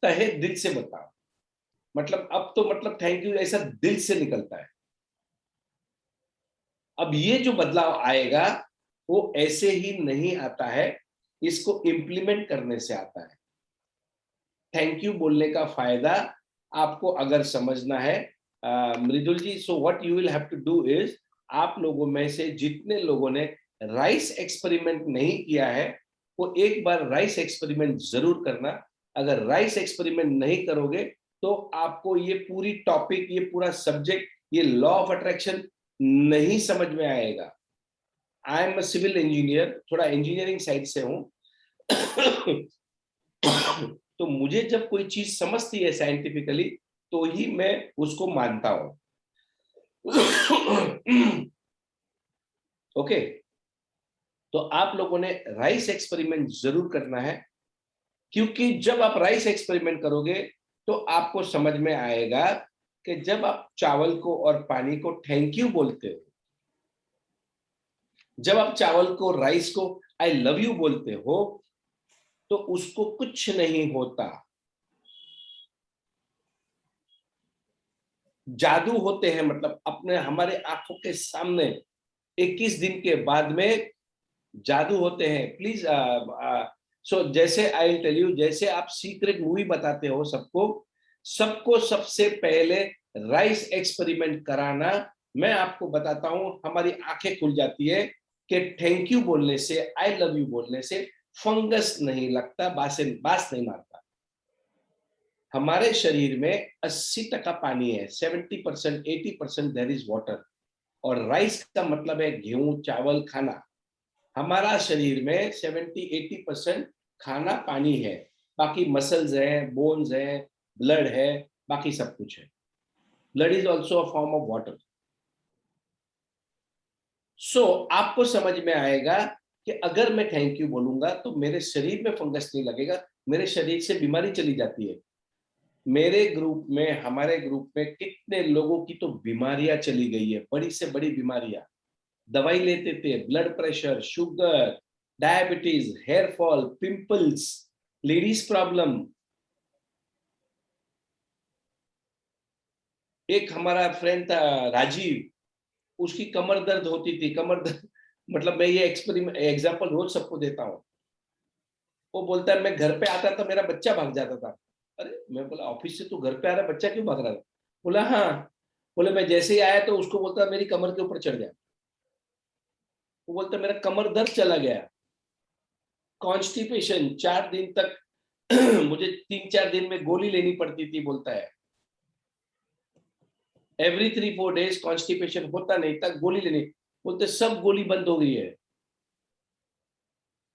तहे दिल से बोलता हूँ। मतलब अब तो मतलब थैंक यू ऐसा दिल से निकलता है। अब ये जो बदलाव आएगा वो ऐसे ही नहीं आता है, इसको इंप्लीमेंट करने से आता है। थैंक यू बोलने का फायदा आपको अगर समझना है, Mridul ji, so what you will have to do is, आप लोगों में से जितने लोगों ने राइस एक्सपेरिमेंट नहीं किया है, वो एक बार राइस एक्सपेरिमेंट जरूर करना। अगर राइस एक्सपेरिमेंट नहीं करोगे तो आपको ये पूरी टॉपिक, ये पूरा सब्जेक्ट, ये लॉ ऑफ अट्रैक्शन नहीं समझ में आएगा। I am a civil engineer, थोड़ा इंजीनियरिंग साइड से हूं तो मुझे जब कोई चीज समझती है साइंटिफिकली तो ही मैं उसको मानता हूं। ओके, तो आप लोगों ने राइस एक्सपेरिमेंट जरूर करना है, क्योंकि जब आप राइस एक्सपेरिमेंट करोगे तो आपको समझ में आएगा कि जब आप चावल को और पानी को थैंक यू बोलते हो, जब आप चावल को, राइस को आई लव यू बोलते हो, तो उसको कुछ नहीं होता। जादू होते हैं, मतलब अपने हमारे आंखों के सामने 21 दिन के बाद में जादू होते हैं। प्लीज सो जैसे आई विल टेल यू, जैसे आप सीक्रेट मूवी बताते हो सबको सबसे पहले राइस एक्सपेरिमेंट कराना, मैं आपको बताता हूं, हमारी आंखें खुल जाती है कि थैंक यू बोलने से, आई लव यू बोलने से फंगस नहीं लगता, बास नहीं मारता। हमारे शरीर में 80% पानी है, 70%, 80% देयर इज वाटर। और राइस का मतलब है गेहूं, चावल, खाना। हमारा शरीर में 70-80% खाना पानी है, बाकी मसल्स हैं, बोन्स हैं, ब्लड है, बाकी सब कुछ है। Blood is also a form of water. So आपको समझ में आएगा कि अगर मैं थैंक यू बोलूंगा तो मेरे शरीर में फंगस नहीं लगेगा, मेरे शरीर से बीमारी चली जाती है। मेरे ग्रुप में, हमारे ग्रुप में कितने लोगों की तो बीमारियां चली गई है, बड़ी से बड़ी बीमारियां। दवाई लेते थे, blood pressure, sugar, diabetes, hair fall, pimples, ladies problem. एक हमारा फ्रेंड था राजीव, उसकी कमर दर्द होती थी, कमर दर्द मतलब मैं ये एग्जांपल रोज सबको देता हूँ। वो बोलता है मैं घर पे आता था, मेरा बच्चा भाग जाता था। अरे मैं बोला ऑफिस से तू घर पे आ रहा, बच्चा क्यों भाग रहा है? बोला हाँ। बोले मैं जैसे ही आया तो उसको बोलता मेरी कमर के ऊपर चढ़ गया। वो बोलता मेरा कमर दर्द चला गया। कॉन्स्टिपेशन 4 दिन तक मुझे 3-4 दिन में गोली लेनी पड़ती थी, बोलता है। एवरी 3-4 डेज कॉन्स्टिपेशन होता नहीं था, गोली लेनी। बोलते सब गोली बंद हो गई है।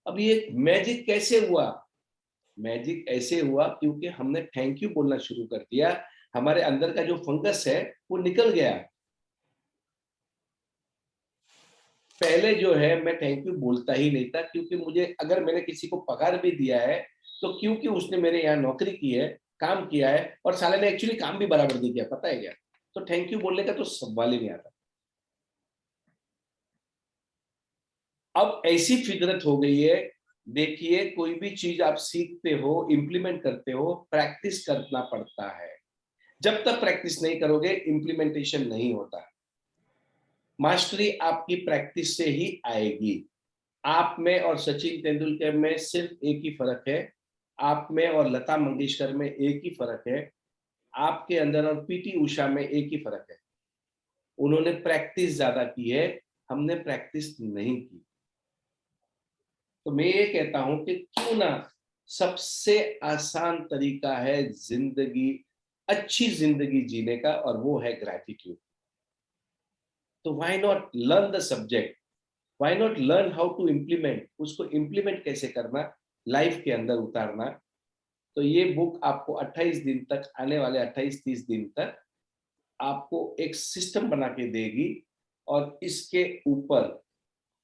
अब ये मैजिक कैसे हुआ? मैजिक ऐसे हुआ क्योंकि हमने थैंक यू बोलना शुरू कर दिया, हमारे अंदर का जो फंगस है वो निकल गया। पहले जो है मैं थैंक यू बोलता ही नहीं था, क्योंकि मुझे, अगर मैंने किसी को पगार भी दिया है तो क्योंकि उसने मेरे यहाँ नौकरी की है, काम किया है, और साले ने एक्चुअली काम भी बराबर नहीं किया, पता है क्या? तो थैंक यू बोलने का तो सवाल ही नहीं आता। अब ऐसी फितरत हो गई है। देखिए, कोई भी चीज आप सीखते हो, इंप्लीमेंट करते हो, प्रैक्टिस करना पड़ता है। जब तक प्रैक्टिस नहीं करोगे इंप्लीमेंटेशन नहीं होता। मास्टरी आपकी प्रैक्टिस से ही आएगी। आप में और सचिन तेंदुलकर में सिर्फ एक ही फर्क है, आप में और लता मंगेशकर में एक ही फर्क है, आपके अंदर और पीटी उषा में एक ही फर्क है, उन्होंने प्रैक्टिस ज्यादा की है, हमने प्रैक्टिस नहीं की। तो मैं ये कहता हूं कि क्यों ना सबसे आसान तरीका है जिंदगी, अच्छी जिंदगी जीने का, और वो है ग्रैटिट्यूड। तो why not learn the subject, why not learn how to implement, उसको इम्प्लीमेंट कैसे करना, लाइफ के अंदर उतारना। तो ये बुक आपको 28 दिन तक, आने वाले 28-30 दिन तक आपको एक सिस्टम बना के देगी, और इसके ऊपर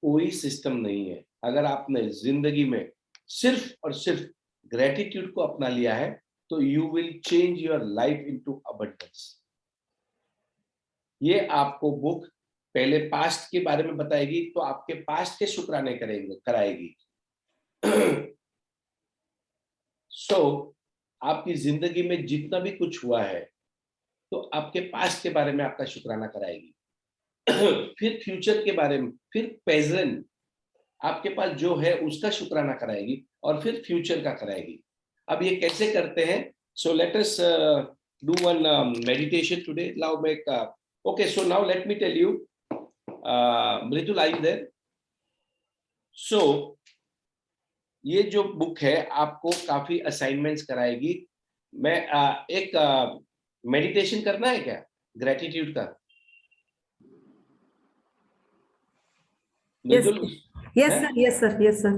कोई सिस्टम नहीं है। अगर आपने जिंदगी में सिर्फ और सिर्फ ग्रेटिट्यूड को अपना लिया है, तो you will change your life into abundance. ये आपको बुक पहले पास्ट के बारे में बताएगी, तो आपके पास्ट के शुक्राने कराएगी। आपकी जिंदगी में जितना भी कुछ हुआ है, तो आपके पास्ट के बारे में आपका शुक्राना कराएगी। फिर फ्यूचर के बारे में, फिर प्रेजेंट आपके पास जो है उसका शुक्राना कराएगी, और फिर फ्यूचर का कराएगी। अब ये कैसे करते हैं? So let us do one meditation today. Now make okay, so now let me tell you, Mridul, are you there? So ये जो बुक है आपको काफी असाइनमेंट्स कराएगी। मैं एक मेडिटेशन करना है क्या ग्रेटिट्यूड का? Yes Mridul, yes sir, yes sir, yes sir.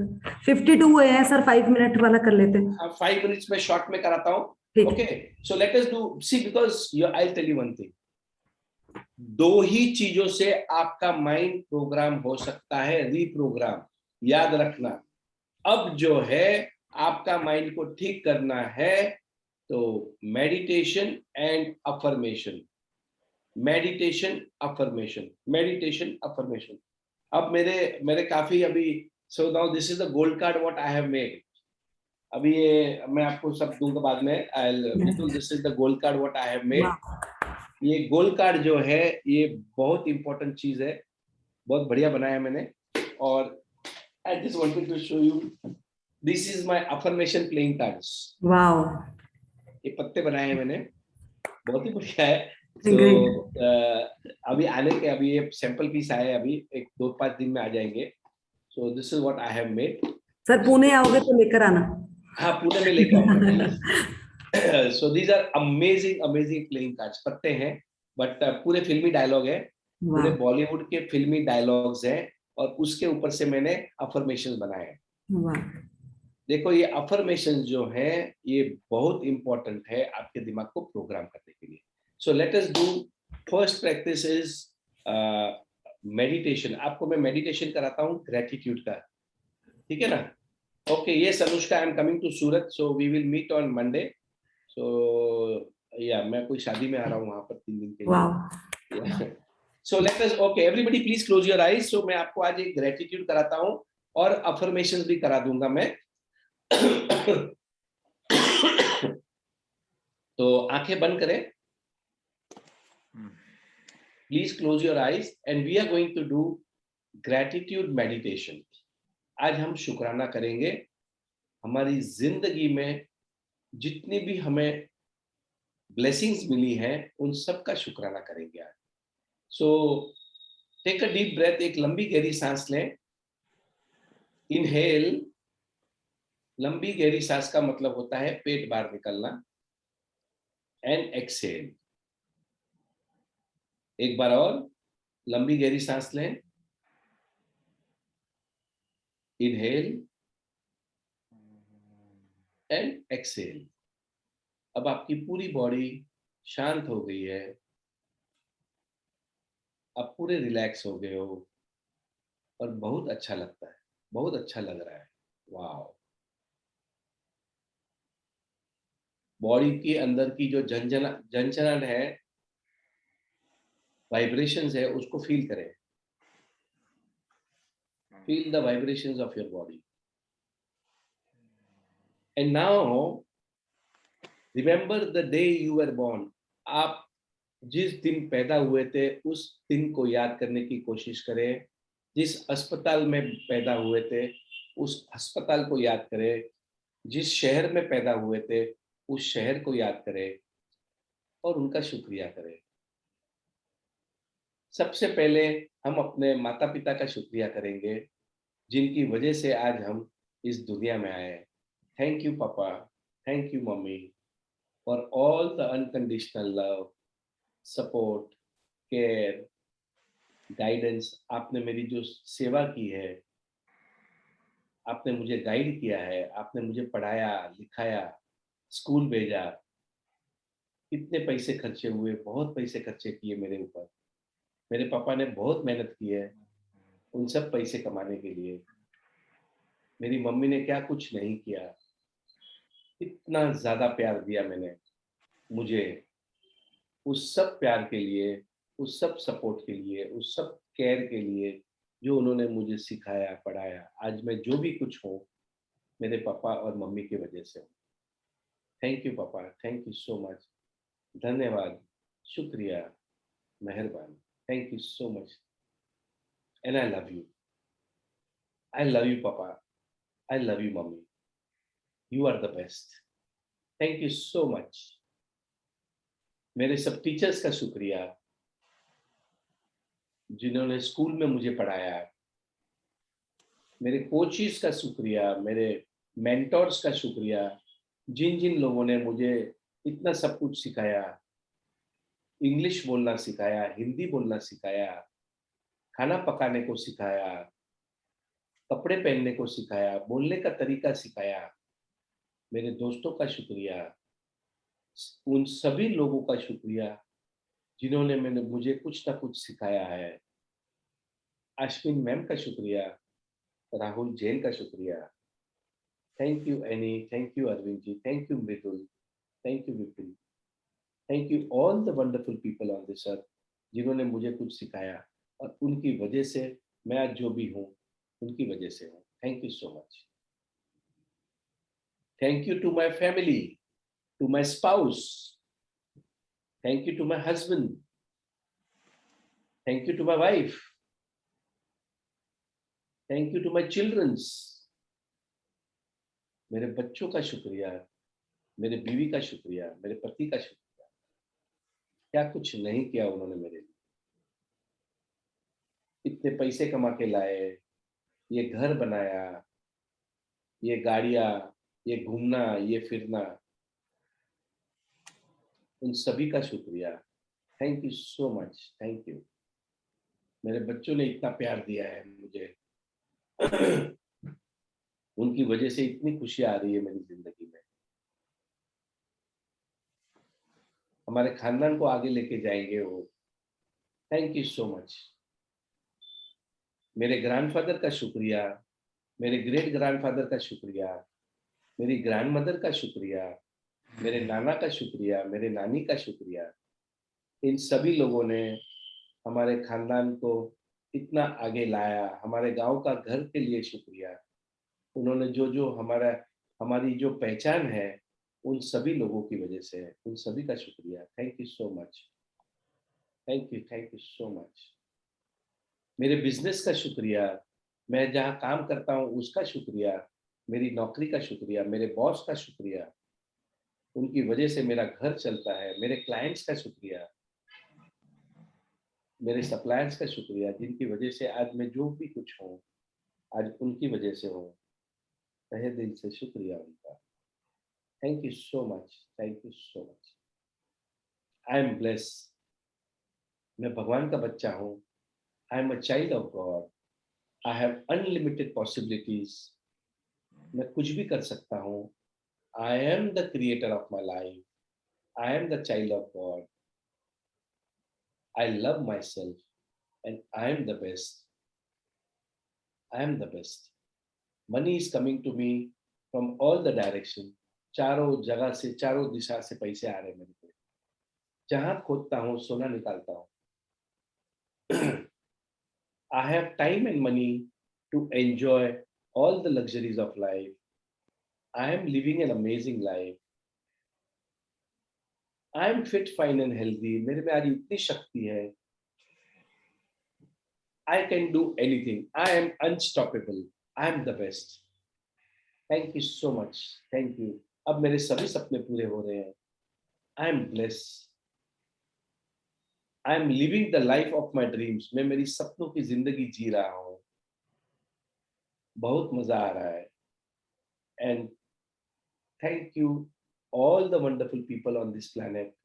52 हुए हैं सर, 5 मिनट वाला कर लेते हैं। 5 मिनट्स में शॉर्ट में कराता हूँ। ठीक okay, so let us do, see, because I will tell you one thing, दो ही चीजों से आपका माइंड प्रोग्राम हो सकता है, रीप्रोग्राम, याद रखना। अब जो है आपका माइंड को ठीक करना है, तो meditation and affirmation, meditation affirmation, meditation affirmation. अब मेरे काफी अभी, so now this is the gold card what I have made. अभी ये मैं आपको सब दूंगा बाद में। This is the gold card what I have made. ये गोल्ड कार्ड जो है ये बहुत इंपॉर्टेंट चीज है, बहुत बढ़िया बनाया मैंने। और I just wanted to show you, this is my affirmation playing cards. Wow, ये पत्ते बनाए हैं मैंने, बहुत ही बढ़िया है। Great. अभी आने के, अभी ये सैंपल पीस आए, अभी 1-2-5 दिन में आ जाएंगे। So this is what I have made. Sir Pune आओगे तो लेकर आना। हाँ, पुणे में लेके आऊंगा। So these are amazing amazing playing cards. पत्ते हैं, बट पूरे फिल्मी डायलॉग है, पूरे वाह, बॉलीवुड के फिल्मी डायलॉग्स हैं, और उसके ऊपर से मैंने अफर्मेशन बनाए हैं। वाह, देखो, ये अफर्मेशन जो है ये बहुत इंपॉर्टेंट है आपके दिमाग को प्रोग्राम करने के लिए। सो let us do, first practice is meditation. आपको मैं मेडिटेशन कराता हूँ ग्रेटिट्यूड का, ठीक है ना? Okay, yes Anushka, I am coming to Surat, so we will meet on Monday. So या मैं कोई शादी में आ रहा हूँ वहां पर 3 दिन के लिए। वाह। So let us, okay everybody please close your eyes. So मैं आपको आज एक ग्रेटिट्यूड कराता हूँ, और अफर्मेशंस भी करा दूंगा मैं। तो आंखें बंद करें, please close your eyes, and we are going to do gratitude meditation. आज हम शुक्राना करेंगे, हमारी जिंदगी में जितनी भी हमें ब्लेसिंग्स मिली हैं उन सब का शुक्राना करेंगे आज। So take a deep breath, एक लंबी गहरी सांस लें। इनहेल, लंबी गहरी सांस का मतलब होता है पेट बाहर निकलना। एंड एक्सहेल, एक बार और लंबी गहरी सांस लें। Inhale and exhale. अब आपकी पूरी बॉडी शांत हो गई है, आप पूरे रिलैक्स हो गए हो, और बहुत अच्छा लगता है, बहुत अच्छा लग रहा है। वाह, बॉडी के अंदर की जो झंझनाहट है, वाइब्रेशंस है, उसको फील करें। Feel the vibrations of your body. And now remember the day you were born. आप जिस दिन पैदा हुए थे उस दिन को याद करने की कोशिश करें, जिस अस्पताल में पैदा हुए थे उस अस्पताल को याद करें, जिस शहर में पैदा हुए थे उस शहर को याद करें और उनका शुक्रिया करें। सबसे पहले हम अपने माता पिता का शुक्रिया करेंगे जिनकी वजह से आज हम इस दुनिया में आए। Thank you papa, thank you mummy for all the unconditional love, support, care, guidance. आपने मेरी जो सेवा की है, आपने मुझे गाइड किया है, आपने मुझे पढ़ाया लिखाया, स्कूल भेजा, कितने पैसे खर्चे हुए, बहुत पैसे खर्चे किए मेरे ऊपर। मेरे पापा ने बहुत मेहनत की है उन सब पैसे कमाने के लिए। मेरी मम्मी ने क्या कुछ नहीं किया, इतना ज्यादा प्यार दिया मैंने मुझे। उस सब प्यार के लिए, उस सब सपोर्ट के लिए, उस सब केयर के लिए जो उन्होंने मुझे सिखाया पढ़ाया, आज मैं जो भी कुछ हूँ मेरे पापा और मम्मी की वजह से हूँ। Thank you papa, thank you so much, धन्यवाद, शुक्रिया, मेहरबान, thank you so much and I love you. I love you papa, I love you mummy, you are the best, thank you so much. मेरे सब टीचर्स का शुक्रिया जिन्होंने स्कूल में मुझे पढ़ाया, मेरे कोचेस का शुक्रिया, मेरे मेंटोर्स का शुक्रिया, जिन जिन लोगों ने मुझे इतना सब कुछ सिखाया, इंग्लिश बोलना सिखाया, हिंदी बोलना सिखाया, खाना पकाने को सिखाया, कपड़े पहनने को सिखाया, बोलने का तरीका सिखाया। मेरे दोस्तों का शुक्रिया, उन सभी लोगों का शुक्रिया जिन्होंने मुझे कुछ ना कुछ सिखाया है। अश्विन मैम का शुक्रिया, राहुल जैन का शुक्रिया, thank you Annie, thank you Arvind ji, thank you Mridul, thank you Vipin, thank you all the wonderful people on this earth जिन्होंने मुझे कुछ सिखाया और उनकी वजह से मैं आज जो भी हूँ उनकी वजह से हूँ। Thank you so much. Thank you to my family, to my spouse, thank you to my husband, thank you to my wife, thank you to my childrens. मेरे बच्चों का शुक्रिया, मेरे बीवी का शुक्रिया, मेरे पति का शुक्रिया। क्या कुछ नहीं किया उन्होंने मेरे लिए। इतने पैसे कमा के लाए, ये घर बनाया, ये गाड़ियां, ये घूमना, ये फिरना, उन सभी का शुक्रिया। Thank you so much, thank you. मेरे बच्चों ने इतना प्यार दिया है मुझे उनकी वजह से इतनी खुशी आ रही है मेरी जिंदगी में। हमारे खानदान को आगे लेके जाएंगे वो। Thank you so much. मेरे ग्रैंडफादर का शुक्रिया, मेरे ग्रेट ग्रैंडफादर का शुक्रिया, मेरी ग्रैंडमदर का शुक्रिया, मेरे नाना का शुक्रिया, मेरे नानी का शुक्रिया। इन सभी लोगों ने हमारे खानदान को इतना आगे लाया। हमारे गांव का घर के लिए शुक्रिया। उन्होंने जो जो हमारी जो पहचान है उन सभी लोगों की वजह से है। उन सभी का शुक्रिया। Thank you so much, thank you so much. मेरे बिजनेस का शुक्रिया, मैं जहाँ काम करता हूँ उसका शुक्रिया, मेरी नौकरी का शुक्रिया, मेरे बॉस का शुक्रिया, उनकी वजह से मेरा घर चलता है। मेरे क्लाइंट्स का शुक्रिया, मेरे सप्लायर्स का शुक्रिया, जिनकी वजह से आज मैं जो भी कुछ हूँ आज उनकी वजह से हूँ। तहे दिल से शुक्रिया उनका। Thank you so much, thank you so much. I am bless. मैं भगवान का बच्चा हूँ। I am a child of God. I have unlimited possibilities. मैं कुछ भी कर सकता हूँ। I am the creator of my life. I am the child of God. I love myself and I am the best. I am the best. Money is coming to me from all the direction. चारों जगह से, चारों दिशा से पैसे आ रहे हैं मेरे को। जहां खोदता हूँ सोना निकालता हूँ। I have time and money to enjoy all the luxuries of life. I am living an amazing life. I am fit, fine and healthy. मेरे में आज इतनी शक्ति है। I can do anything. I am unstoppable. I am the best. Thank you so much. Thank you. अब मेरे सभी सपने पूरे हो रहे हैं. I am blessed. I am living the life of my dreams. मैं मेरी सपनों की जिंदगी जी रहा हूँ. बहुत मजा आ रहा है. And thank you all the wonderful people on this planet.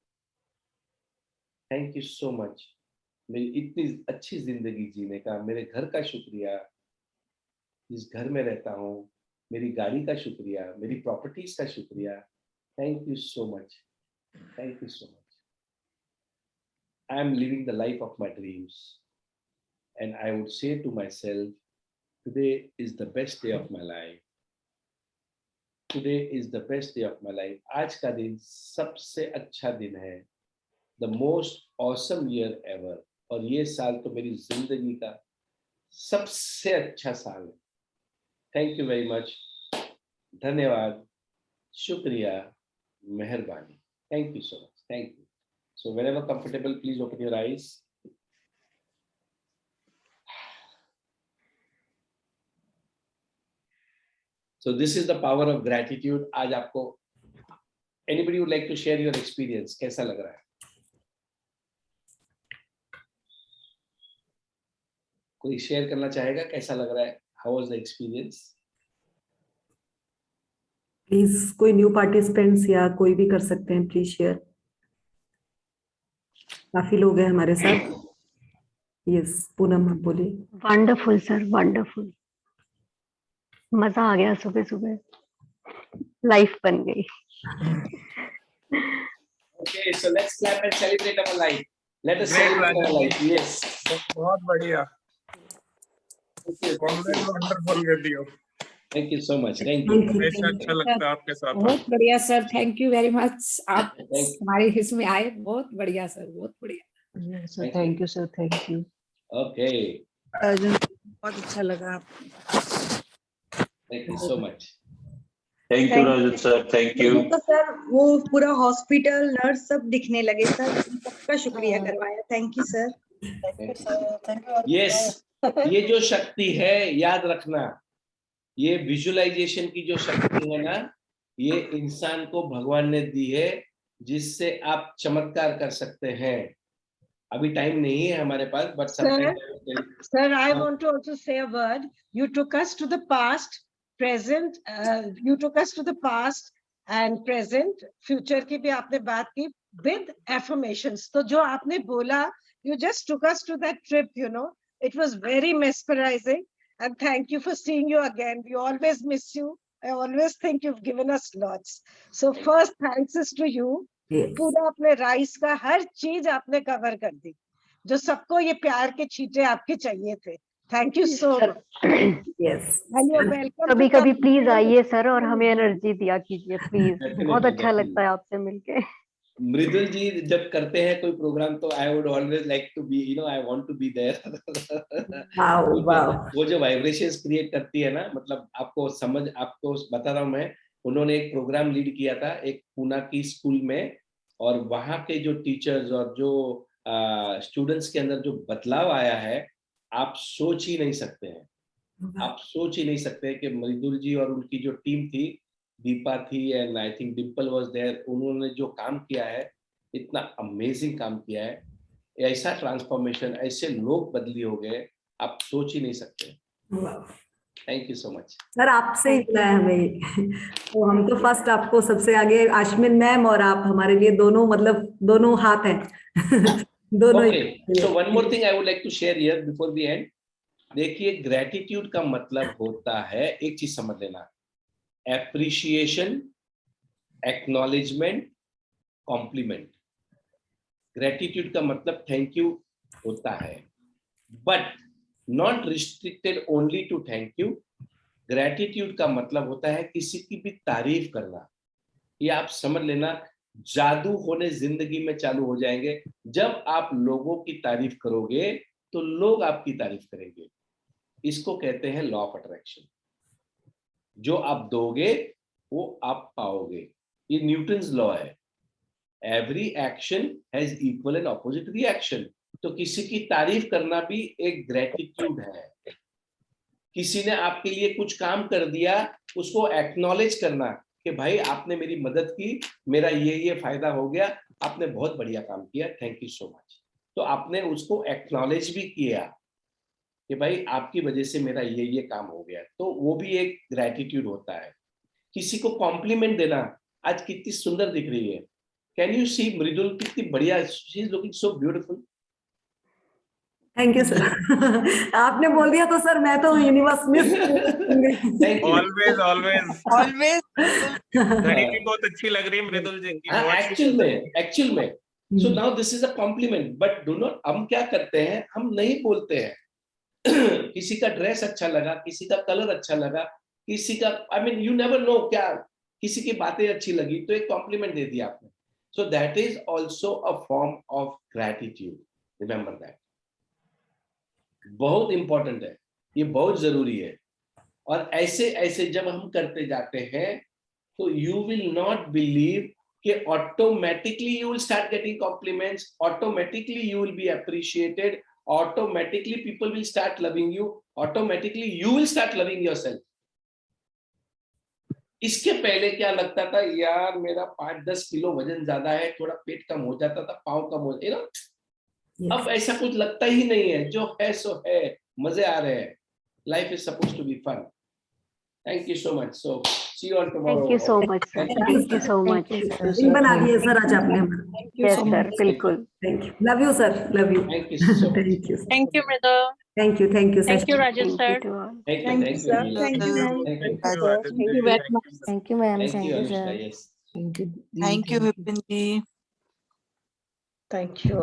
Thank you so much. मेरी इतनी अच्छी जिंदगी जीने का, मेरे घर का शुक्रिया, जिस घर में रहता हूँ, मेरी गाड़ी का शुक्रिया, मेरी प्रॉपर्टीज का शुक्रिया. Thank you so much. Thank you so much. I am living the life of my dreams and I would say to myself, today is the best day of my life. Today is the best day of my life. आज का दिन सबसे अच्छा दिन है. The most awesome year ever. और ये साल तो मेरी जिंदगी का सबसे अच्छा साल है. Thank you very much. धन्यवाद, शुक्रिया, मेहरबानी. Thank you so much. Thank you. So whenever comfortable, please open your eyes. So this is the power of gratitude. आज आपको anybody would like to share your experience? कैसा लग रहा है? कोई शेयर करना चाहेगा? कैसा लग रहा है? How was the experience? Please कोई न्यू पार्टिसिपेंट्स या कोई भी कर सकते हैं, प्लीज शेयर. काफी लोग हैं हमारे साथ. यस, पूनम आप बोलिए. Wonderful sir, wonderful. मजा आ गया. सुबह सुबह लाइफ बन गई. Okay, so let's clap and celebrate our life. Let us Great, celebrate our Rajan. life. Yes. बहुत बढ़िया. Wonderful video. Thank you so much. Thank you. हमेशा अच्छा लगता है आपके साथ. बहुत बढ़िया sir, thank you very much. आप Thank you. हमारे हिस्से में आए, बहुत बढ़िया सर, बहुत बढ़िया. Thank thank you sir, thank you. Okay. बहुत अच्छा लगा. Thank you so much. Thank you Rajan sir, thank you. तो सर वो पूरा हॉस्पिटल नर्स सब दिखने लगे सर. सबका शुक्रिया करवाया. Thank you sir. Yes. ये जो शक्ति है, याद रखना, ये विजुअलाइजेशन की जो शक्ति है ना, ये इंसान को भगवान ने दी है, जिससे आप चमत्कार कर सकते हैं. अभी टाइम नहीं है हमारे पास, but Sir, I want to also say a word. You took us to the past, present. You took us to the past and present. Future की भी आपने बात की with affirmations. तो जो आपने बोला, you just took us to that trip. You know, it was very mesmerizing. And thank you for seeing you again. We always miss you. I always think you've given us lots. So first, thanks is to you. Yes. पूरा अपने राइस का हर चीज आपने कवर कर दी. जो सबको ये प्यार के छींटे आपके चाहिए थे. Thank you so much. Yes. Welcome. कभी कभी प्लीज आइए सर और हमें एनर्जी दिया कीजिए प्लीज. बहुत अच्छा लगता है आपसे मिलके. मृदुल जी जब करते हैं कोई प्रोग्राम, तो I would always like to be, you know, I want to be there. वो जो वाइब्रेशंस क्रिएट करती है ना, मतलब आपको बता रहा हूँ मैं. उन्होंने एक प्रोग्राम लीड किया था एक पूना की स्कूल में, और वहाँ के जो टीचर्स और जो स्टूडेंट्स के अंदर जो बदलाव आया है, आप सोच ही नहीं सकते हैं. आप सोच ही नहीं सकते कि मृदुल जी और उनकी जो टीम थी, दीपा थी and I think Dimple was there, उन्होंने जो काम किया है, इतना अमेजिंग काम किया है. ऐसा ट्रांसफॉर्मेशन, ऐसे लोग बदली हो गए, आप सोच ही नहीं सकते. Thank you so much sir. आपसे ही मिला है हमें. तो हम तो फर्स्ट आपको सबसे आगे, आश्मिन मैम और आप हमारे लिए दोनों, मतलब दोनों हाथ हैं. दोनों. Okay, so one more thing I would like to share here before we end. देखिए, ग्रेटिट्यूड का मतलब होता है, एक चीज समझ लेना, एप्रिशिएशन, एक्नॉलेजमेंट, कॉम्प्लीमेंट. ग्रेटिट्यूड का मतलब थैंक यू होता है, but not restricted only to thank you. Gratitude का मतलब होता है किसी की भी तारीफ करना. ये आप समझ लेना, जादू होने जिंदगी में चालू हो जाएंगे. जब आप लोगों की तारीफ करोगे तो लोग आपकी तारीफ करेंगे. इसको कहते हैं लॉ ऑफ अट्रैक्शन. जो आप दोगे वो आप पाओगे. ये न्यूटन्स लॉ है. Every action has equal and opposite reaction. तो किसी की तारीफ करना भी एक ग्रेटिट्यूड है। किसी ने आपके लिए कुछ काम कर दिया, उसको एक्नॉलेज करना कि भाई आपने मेरी मदद की, मेरा ये फायदा हो गया, आपने बहुत बढ़िया काम किया, थैंक यू सो मच। तो आपने उसको एक्नॉलेज भी किया कि भाई आपकी वजह से मेरा ये काम हो गया, तो वो भी एक ग्रेटिट्यूड होता है। किसी को कॉम्प्लीमेंट देना, आज कितनी सुंदर दिख रही है, कैन यू सी मृदुल कितनी बढ़िया, she is looking so beautiful. Thank you sir. आपने बोल दिया तो सर मैं तो universe miss. Thank you. Always always always घड़ी भी बहुत अच्छी लग रही है मृदुल जी की। एक्चुअल में so now this is a compliment, but do not, हम क्या करते हैं, हम नहीं बोलते हैं। किसी का ड्रेस अच्छा लगा, किसी का कलर अच्छा लगा, किसी का, I mean you never know, क्या किसी की बातें अच्छी लगी तो एक कॉम्प्लीमेंट दे दिया आपने। So that is also a form of gratitude, remember that. बहुत इंपॉर्टेंट है, ये बहुत जरूरी है। और ऐसे ऐसे जब हम करते जाते हैं तो यू विल नॉट बिलीव कि automatically you will start getting compliments, automatically you will be appreciated, automatically people will start loving you, automatically you will start loving yourself. इसके पहले क्या लगता था, यार मेरा 5-10 किलो वजन ज्यादा है, थोड़ा पेट कम हो जाता था, पाँव कम हो जाता, अब ऐसा कुछ लगता ही नहीं है, जो है सो है, मजे आ रहे हैं। Life is supposed to be fun. Thank you so much. So see you all tomorrow. Thank you so much sir, thank you so much. बना दिए सर आज आपने। यस सर, बिल्कुल। Thank you, love you sir, love you. Thank you so much. Thank you, thank you Mridul, thank you, thank you sir. Thank you Rajesh sir, thank you sir, thank you ma'am. Thank you very much, thank you ma'am, thank thank you you Anushka. Sir. Yes, thank you Vipin ji. Thank you.